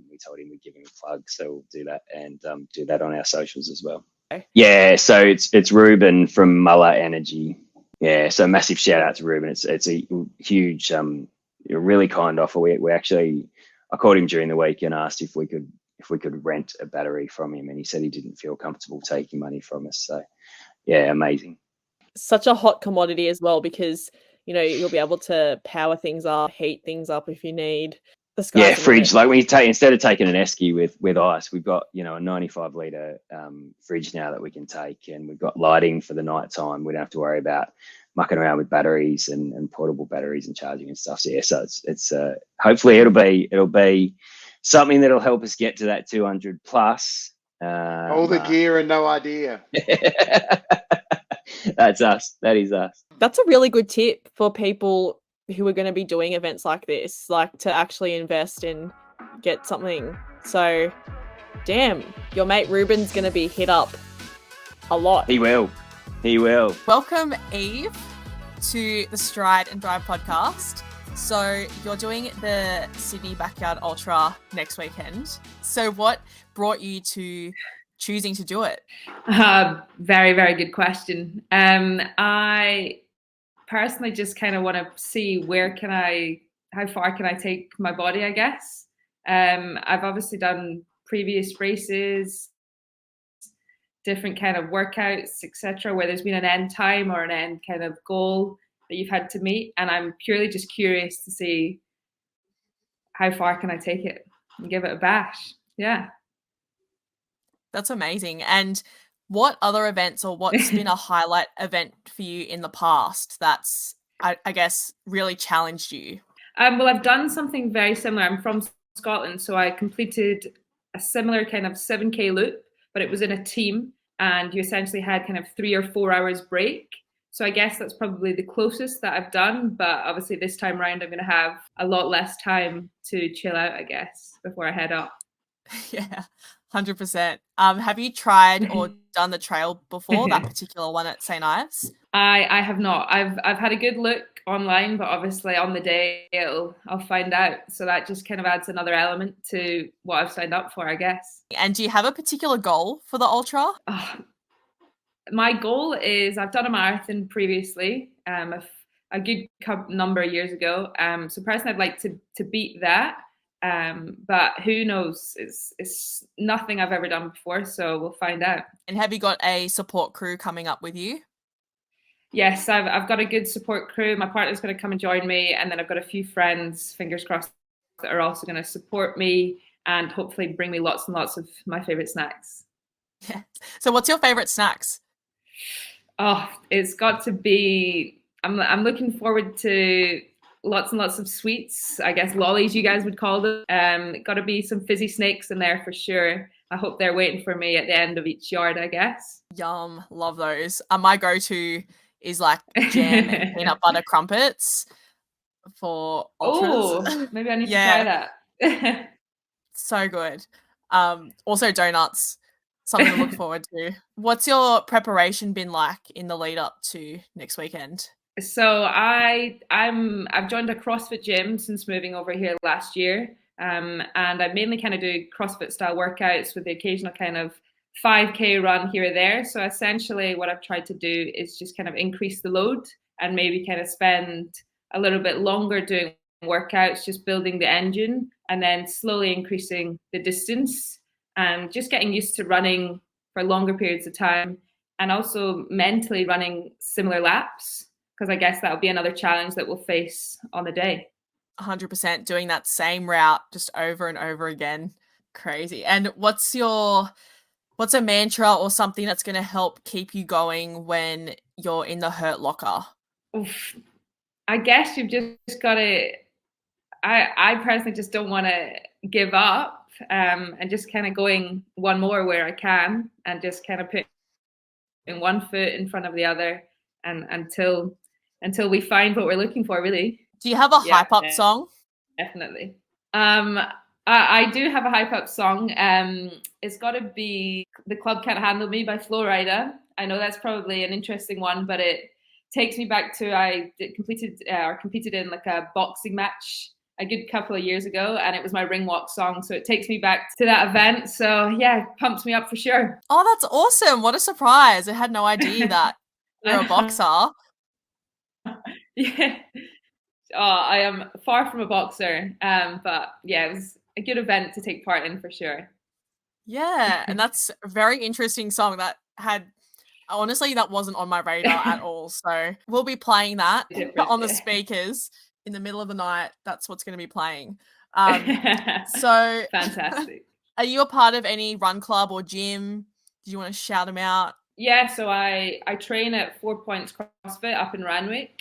We told him we'd give him a plug, so we'll do that and do that on our socials as well. Okay. Yeah, so it's Ruben from Muller Energy. Yeah, so massive shout out to Ruben. It's a huge, really kind offer. We actually, I called him during the week and asked if we could rent a battery from him, and he said he didn't feel comfortable taking money from us. So yeah, amazing. Such a hot commodity as well, because you know you'll be able to power things up, heat things up if you need. Yeah, fridge. Like instead of taking an esky with ice, we've got a 95-litre fridge now that we can take, and we've got lighting for the night time. We don't have to worry about mucking around with batteries and portable batteries and charging and stuff. So yeah, so it's hopefully it'll be something that'll help us get to that 200 plus. All the gear and no idea. That's us. That is us. That's a really good tip for people who are going to be doing events like this, like to actually invest in get something. So, damn, your mate Ruben's going to be hit up a lot. He will. Welcome, Eve, to the Stride and Drive podcast. So you're doing the Sydney Backyard Ultra next weekend. So what brought you to choosing to do it? Very, very good question. I personally just kind of want to see how far can I take my body, I guess. I've obviously done previous races, different kind of workouts, etc., where there's been an end time or an end kind of goal that you've had to meet, and I'm purely just curious to see how far can I take it and give it a bash. Yeah, that's amazing. And what other events, or what's been a highlight event for you in the past that's I guess really challenged you? Well, I've done something very similar. I'm from Scotland, so I completed a similar kind of 7K loop, but it was in a team, and you essentially had kind of 3 or 4 hours break. So I guess that's probably the closest that I've done. But obviously this time around, I'm going to have a lot less time to chill out, I guess, before I head up. Yeah, 100%. Have you tried or done the trail before, that particular one at St. Ives? I have not. I've had a good look online, but obviously on the day I'll find out. So that just kind of adds another element to what I've signed up for, I guess. And do you have a particular goal for the Ultra? My goal is, I've done a marathon previously, a good number of years ago. So personally, I'd like to beat that. But who knows? It's nothing I've ever done before, so we'll find out. And have you got a support crew coming up with you? Yes, I've got a good support crew. My partner's going to come and join me, and then I've got a few friends, fingers crossed, that are also going to support me and hopefully bring me lots and lots of my favorite snacks. Yeah. So what's your favorite snacks? Oh, it's got to be, I'm looking forward to lots and lots of sweets. I guess lollies, you guys would call them. Got to be some fizzy snakes in there for sure. I hope they're waiting for me at the end of each yard, I guess. Yum, love those. My go-to is like jam and peanut butter crumpets for ultras. Oh, maybe I need to try that. So good. Also donuts, something to look forward to. What's your preparation been like in the lead up to next weekend? So I've joined a CrossFit gym since moving over here last year. And I mainly kind of do CrossFit style workouts with the occasional kind of 5K run here or there. So essentially what I've tried to do is just kind of increase the load and maybe kind of spend a little bit longer doing workouts, just building the engine, and then slowly increasing the distance and just getting used to running for longer periods of time, and also mentally running similar laps, because I guess that'll be another challenge that we'll face on the day. 100%, doing that same route just over and over again. Crazy. And what's a mantra or something that's going to help keep you going when you're in the hurt locker? Oof. I guess you've just got to, I personally just don't want to give up, and just kind of going one more where I can, and just kind of put in one foot in front of the other, and until we find what we're looking for, really. Do you have a hype up song? Definitely. I do have a hype up song. It's got to be "The Club Can't Handle Me" by Flo Rida. I know that's probably an interesting one, but it takes me back to competed in like a boxing match a good couple of years ago, and it was my ring walk song. So it takes me back to that event. So yeah, pumps me up for sure. Oh, that's awesome. What a surprise. I had no idea that you're a boxer. Yeah. Oh, I am far from a boxer. But yeah, it was a good event to take part in for sure. Yeah, and that's a very interesting song that wasn't on my radar at all. So we'll be playing that on the speakers in the middle of the night. That's what's going to be playing. So fantastic. Are you a part of any run club or gym? Do you want to shout them out? Yeah, so I train at 4 Points CrossFit up in Randwick.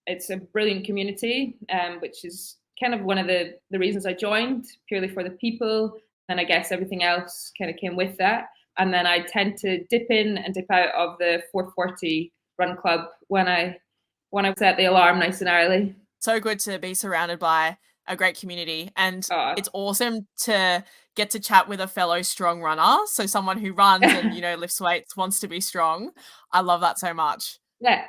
It's a brilliant community, which is kind of one of the reasons I joined, purely for the people and I guess everything else kind of came with that. And then I tend to dip in and dip out of the 440 run club when I set the alarm nice and early. So good to be surrounded by a great community, and it's awesome to get to chat with a fellow strong runner. So someone who runs and, you know, lifts weights, wants to be strong. I love that so much. Yeah,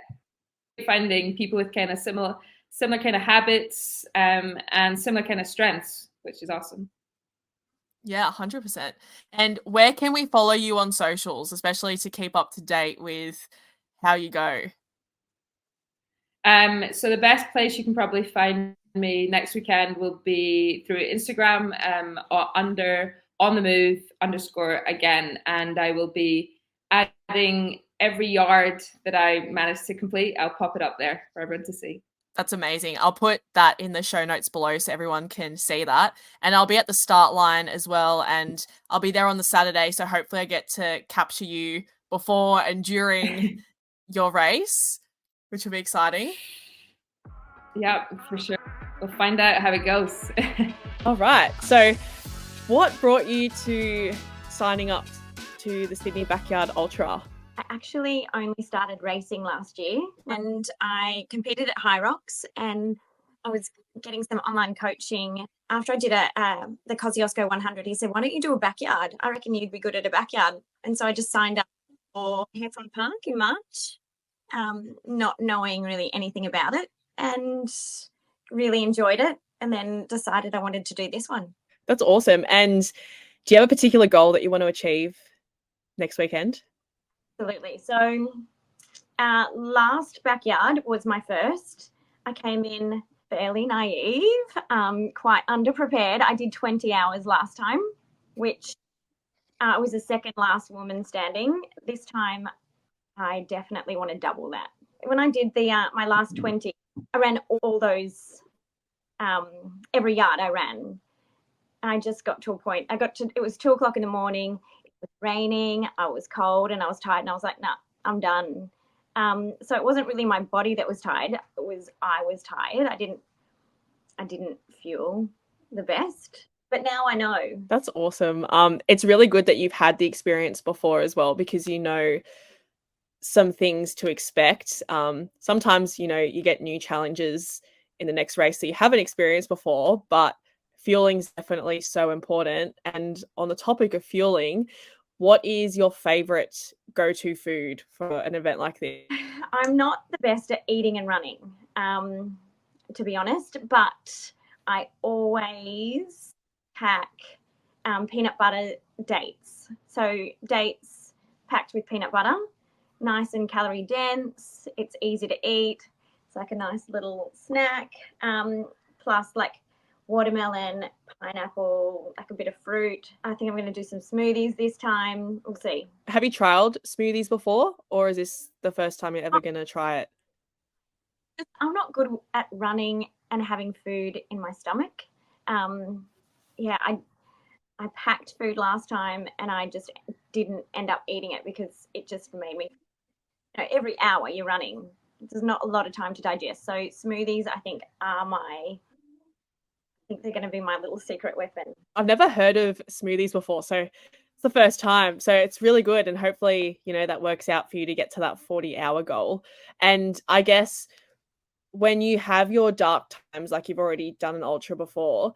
finding people with kind of similar kind of habits and similar kind of strengths, which is awesome. Yeah, 100%. And where can we follow you on socials, especially to keep up to date with how you go? So the best place you can probably find me next weekend will be through Instagram, under _again, and I will be adding every yard that I manage to complete. I'll pop it up there for everyone to see. That's amazing. I'll put that in the show notes below so everyone can see that. And I'll be at the start line as well. And I'll be there on the Saturday. So hopefully I get to capture you before and during your race, which will be exciting. Yeah, for sure. We'll find out how it goes. All right. So what brought you to signing up to the Sydney Backyard Ultra? I actually only started racing last year, and I competed at High Rocks, and I was getting some online coaching. After I did the Kosciuszko 100, he said, "Why don't you do a backyard? I reckon you'd be good at a backyard." And so I just signed up for Heffron Park in March, not knowing really anything about it, and really enjoyed it, and then decided I wanted to do this one. That's awesome. And do you have a particular goal that you want to achieve next weekend? Absolutely. So last backyard was my first. I came in fairly naive, quite underprepared. I did 20 hours last time, which was the second last woman standing. This time I definitely want to double that. When I did my last 20, I ran all those, every yard I ran. I just got to a point. It was 2:00 in the morning. It was raining. I was cold and I was tired. And I was like, nah, I'm done. So it wasn't really my body that was tired. I was tired. I didn't feel the best. But now I know. That's awesome. It's really good that you've had the experience before as well, because you know some things to expect. Sometimes, you know, you get new challenges in the next race that you haven't experienced before, but fueling is definitely so important. And on the topic of fueling, what is your favorite go-to food for an event like this? I'm not the best at eating and running, to be honest, but I always pack peanut butter dates. So dates packed with peanut butter, nice and calorie dense. It's easy to eat. It's like a nice little snack, plus like watermelon, pineapple, like a bit of fruit. I think I'm going to do some smoothies this time. We'll see. Have you tried smoothies before, or is this the first time you're ever going to try it? I'm not good at running and having food in my stomach. Yeah, I packed food last time and I just didn't end up eating it because it just made me, you know, every hour you're running, there's not a lot of time to digest. So smoothies, I think, they're going to be my little secret weapon. I've never heard of smoothies before, so it's the first time. So it's really good, and hopefully, you know, that works out for you to get to that 40-hour goal. And I guess when you have your dark times, like you've already done an ultra before,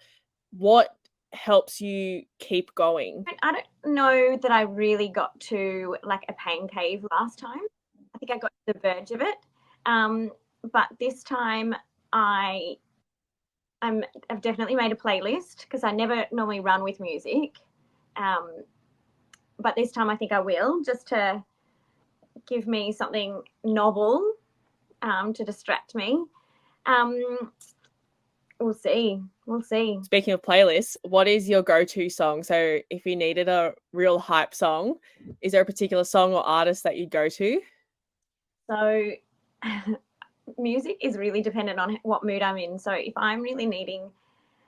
what helps you keep going? I don't know that I really got to like a pain cave last time. I think I got to the verge of it. But this time I've definitely made a playlist because I never normally run with music. But this time I think I will, just to give me something novel to distract me. We'll see. Speaking of playlists, what is your go-to song? So if you needed a real hype song, is there a particular song or artist that you'd go to? So music is really dependent on what mood I'm in. So if I'm really needing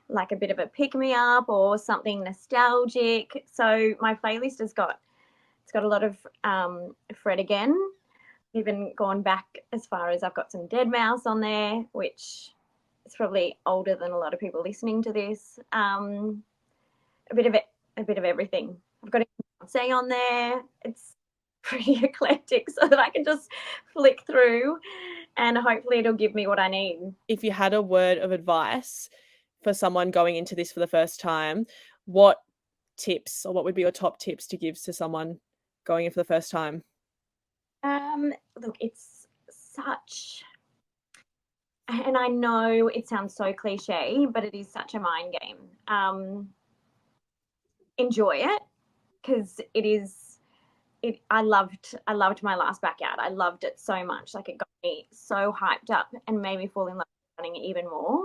like a bit of a pick-me-up or something nostalgic, so my playlist it's got a lot of Fred again. Even gone back as far as I've got some Deadmau5 on there, which is probably older than a lot of people listening to this. A bit of a bit of everything. I've got a say on there. It's pretty eclectic so that I can just flick through and hopefully it'll give me what I need. If you had a word of advice for someone going into this for the first time, what tips or what would be your top tips to give to someone going in for the first time? Look, it's such, and I know it sounds so cliche, but it is such a mind game. Enjoy it, because it is. I loved my last backyard. I loved it so much. Like, it got me so hyped up and made me fall in love with running even more.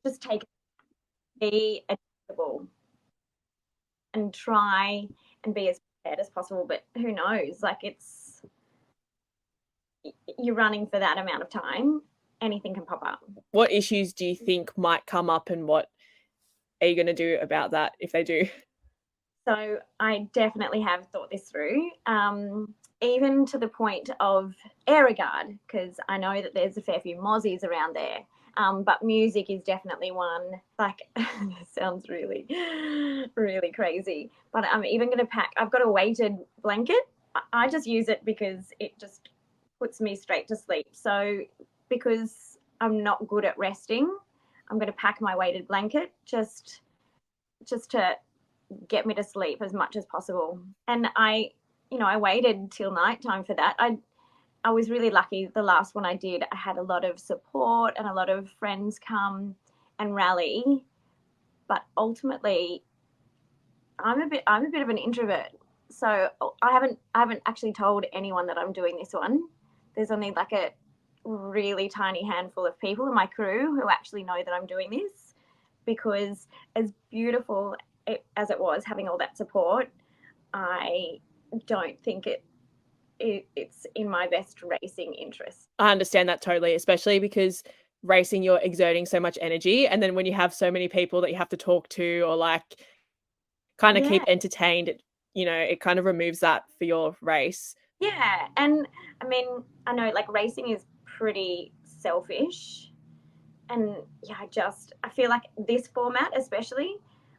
Just be adaptable and try and be as prepared as possible. But who knows? Like, you're running for that amount of time. Anything can pop up. What issues do you think might come up, and what are you going to do about that if they do? So I definitely have thought this through, even to the point of air guard, because I know that there's a fair few mozzies around there. But music is definitely one. Like, this sounds really, really crazy, but I'm even going to pack. I've got a weighted blanket. I just use it because it just puts me straight to sleep. So because I'm not good at resting, I'm going to pack my weighted blanket just to get me to sleep as much as possible. And I waited till nighttime for that. I was really lucky. The last one I did, I had a lot of support and a lot of friends come and rally. But ultimately, I'm a bit of an introvert. So I haven't actually told anyone that I'm doing this one. There's only like a really tiny handful of people in my crew who actually know that I'm doing this, because as beautiful as it was having all that support, I don't think it's in my best racing interest. I understand that totally, especially because racing, you're exerting so much energy, and then when you have so many people that you have to talk to or like kind of keep entertained, it kind of removes that for your race. Yeah, and I mean, I know like racing is pretty selfish, and yeah, I feel like this format especially,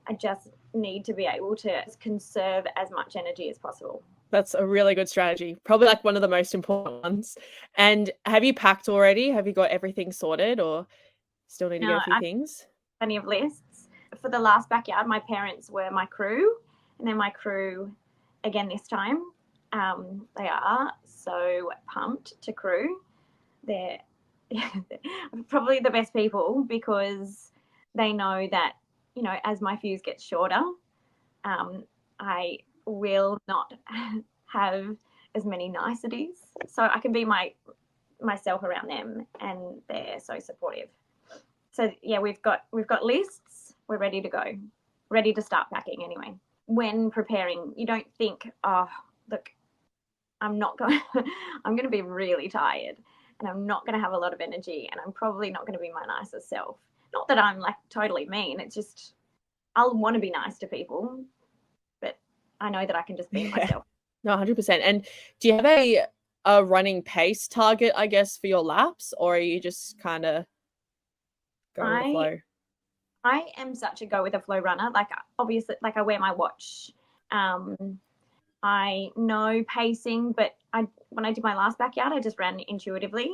I just need to be able to conserve as much energy as possible. That's a really good strategy. Probably like one of the most important ones. And have you packed already? Have you got everything sorted, or still need to get a few things? Plenty of lists. For the last backyard, my parents were my crew, and then my crew again this time. They are so pumped to crew. They're probably the best people, because they know that, as my fuse gets shorter, I will not have as many niceties, so I can be myself around them, and they're so supportive. So yeah, we've got lists. We're ready to go, ready to start packing anyway. When preparing, you don't think, oh, look, I'm going to be really tired, and I'm not going to have a lot of energy, and I'm probably not going to be my nicest self. Not that I'm like totally mean. It's just I'll want to be nice to people, but I know that I can just be myself. No, 100%. And do you have a running pace target, I guess, for your laps, or are you just kind of going with the flow? I am such a go with the flow runner. Like, obviously, like, I wear my watch. I know pacing, but when I did my last backyard, I just ran intuitively.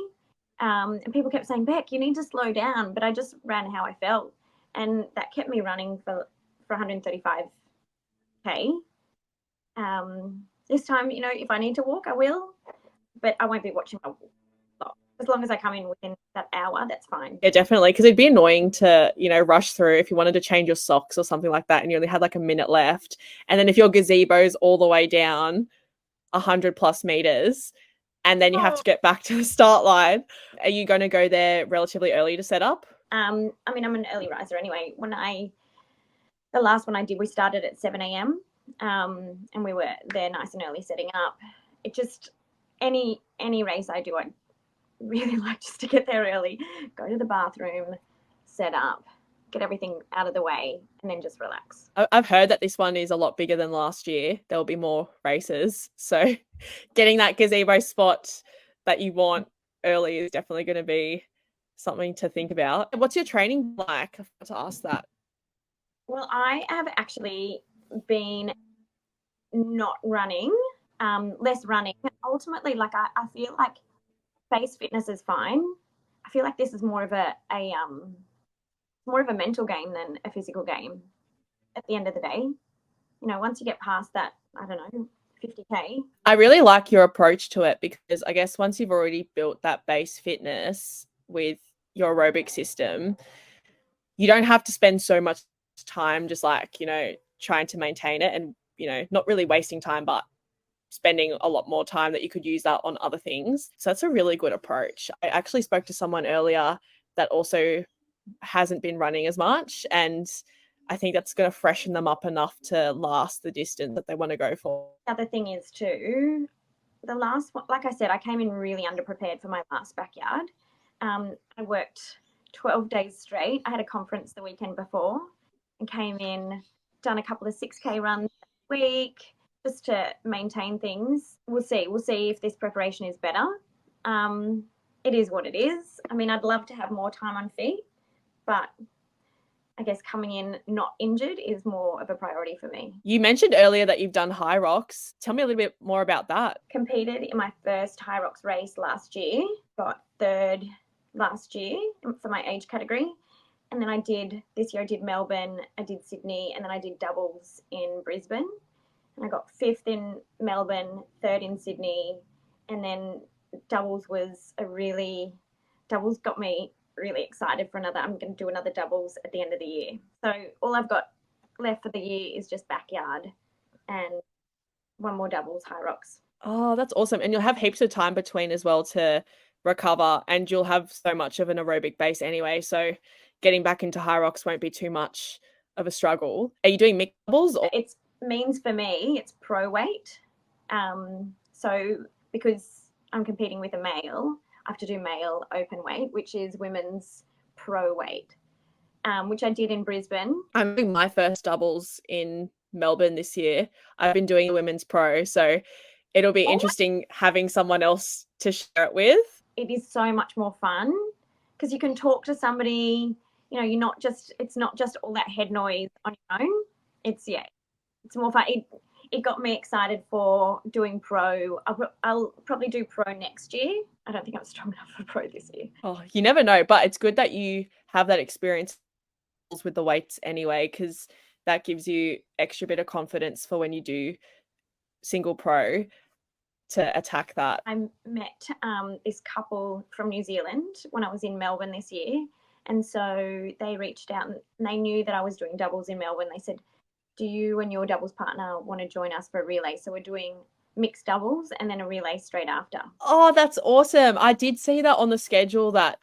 And people kept saying, Beck, you need to slow down. But I just ran how I felt. And that kept me running for 135K. This time, if I need to walk, I will. But I won't be watching my clock. As long as I come in within that hour, that's fine. Yeah, definitely. Because it'd be annoying to, rush through if you wanted to change your socks or something like that, and you only had like a minute left. And then if your gazebo's all the way down 100+ meters, and then you have to get back to the start line, are you going to go there relatively early to set up? I mean, I'm an early riser anyway. The last one I did, we started at 7 a.m. And we were there nice and early setting up. It just, any race I do, I really like just to get there early, go to the bathroom, set up, get everything out of the way, and then just relax. I've heard that this one is a lot bigger than last year. There'll be more races. So getting that gazebo spot that you want early is definitely going to be something to think about. What's your training like? I forgot to ask that. Well, I have actually been not running, less running. Ultimately, like I feel like base fitness is fine. I feel like this is more of a mental game than a physical game. At the end of the day, once you get past that, I don't know, 50K. I really like your approach to it because I guess once you've already built that base fitness with your aerobic system, you don't have to spend so much time just like, trying to maintain it and, not really wasting time, but spending a lot more time that you could use that on other things. So that's a really good approach. I actually spoke to someone earlier that also hasn't been running as much, and I think that's going to freshen them up enough to last the distance that they want to go for. The other thing is too, the last one, like I said, I came in really underprepared for my last backyard. I worked 12 days straight. I had a conference the weekend before and came in, done a couple of 6K runs a week just to maintain things. We'll see if this preparation is better. It is what it is. I mean, I'd love to have more time on feet, but I guess coming in not injured is more of a priority for me. You mentioned earlier that you've done high rocks. Tell me a little bit more about that. Competed in my first high rocks race last year, got third last year for my age category. And then this year I did Melbourne, I did Sydney, and then I did doubles in Brisbane. And I got fifth in Melbourne, third in Sydney, and then doubles got me really excited for another. I'm going to do another doubles at the end of the year. So all I've got left for the year is just backyard and one more doubles high rocks. Oh, that's awesome. And you'll have heaps of time between as well to recover, and you'll have so much of an aerobic base anyway. So getting back into high rocks won't be too much of a struggle. Are you doing mixed doubles? It means for me, it's pro weight. So because I'm competing with a male, I have to do male open weight, which is women's pro weight, which I did in Brisbane. I'm doing my first doubles in Melbourne this year. I've been doing women's pro, so it'll be interesting having someone else to share it with. It is so much more fun because you can talk to somebody, it's not just all that head noise on your own. It's more fun. It got me excited for doing pro. I'll probably do pro next year. I don't think I'm strong enough for pro this year. Oh, you never know, but it's good that you have that experience with the weights anyway, because that gives you extra bit of confidence for when you do single pro to attack that. I met this couple from New Zealand when I was in Melbourne this year, and so they reached out and they knew that I was doing doubles in Melbourne. They said, do you and your doubles partner want to join us for a relay? So we're doing mixed doubles and then a relay straight after. Oh, that's awesome. I did see that on the schedule that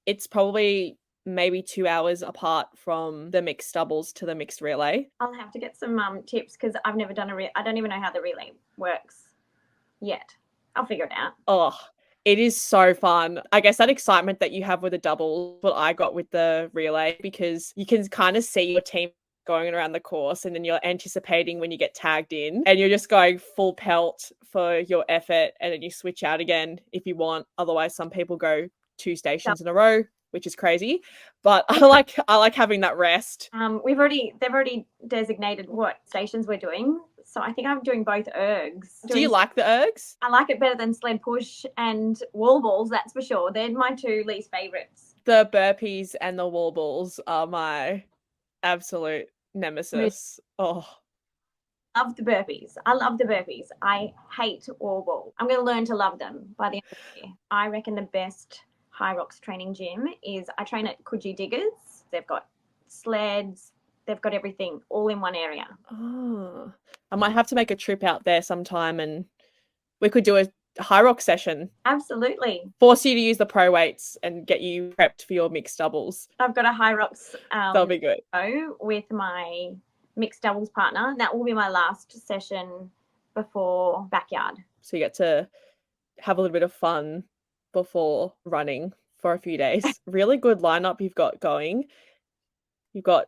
it's probably maybe 2 hours apart from the mixed doubles to the mixed relay. I'll have to get some tips because I've never done I don't even know how the relay works yet. I'll figure it out. Oh, it is so fun. I guess that excitement that you have with the double, what I got with the relay, because you can kind of see your team going around the course and then you're anticipating when you get tagged in and you're just going full pelt for your effort, and then you switch out again if you want. Otherwise, some people go 2 stations in a row, which is crazy. But I like having that rest. They've already designated what stations we're doing. So I think I'm doing both ergs. Do you like the ergs? I like it better than sled push and wall balls, that's for sure. They're my two least favorites. The burpees and the wall balls are my absolute nemesis. Oh, love the burpees. I love the burpees. I hate wall ball. I'm going to learn to love them by the end of the year. I reckon the best high rocks training gym is I train at Coogee Diggers. They've got sleds. They've got everything all in one area. Oh, I might have to make a trip out there sometime and we could do a high rock session. Absolutely. Force you to use the pro weights and get you prepped for your mixed doubles. I've got a high rocks that'll be good. With my mixed doubles partner. That will be my last session before backyard. So you get to have a little bit of fun before running for a few days. Really good lineup you've got going. You've got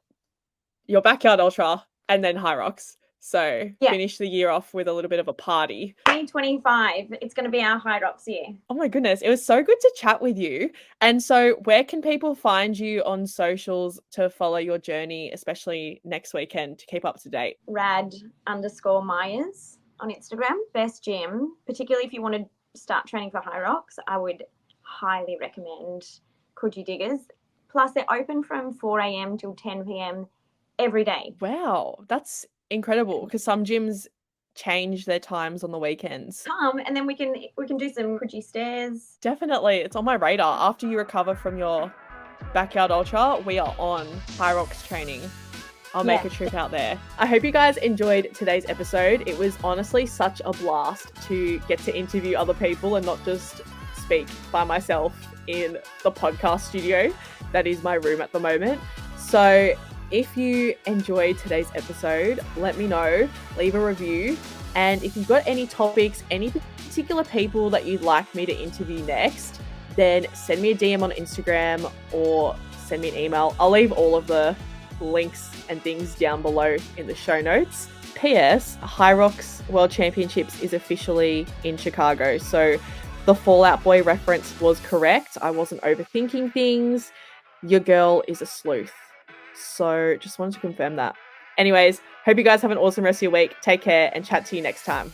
your backyard ultra and then high rocks. So Yeah. finish the year off with a little bit of a party. 2025, it's going to be our High Rocks year. Oh my goodness. It was so good to chat with you. And so where can people find you on socials to follow your journey, especially next weekend, to keep up to date? Rad_Myers on Instagram, best gym. Particularly if you want to start training for High Rocks, I would highly recommend Coogee Diggers. Plus, they're open from 4 a.m. till 10 p.m. every day. Wow, that's incredible, because some gyms change their times on the weekends. Come and then we can do some Coogee stairs. Definitely, it's on my radar. After you recover from your backyard ultra, we are on High Rocks training. I'll make a trip out there. I hope you guys enjoyed today's episode. It was honestly such a blast to get to interview other people and not just speak by myself in the podcast studio. That is my room at the moment. So if you enjoyed today's episode, let me know, leave a review. And if you've got any topics, any particular people that you'd like me to interview next, then send me a DM on Instagram or send me an email. I'll leave all of the links and things down below in the show notes. P.S. High Rocks World Championships is officially in Chicago. So the Fall Out Boy reference was correct. I wasn't overthinking things. Your girl is a sleuth. So just wanted to confirm that. Anyways, hope you guys have an awesome rest of your week. Take care and chat to you next time.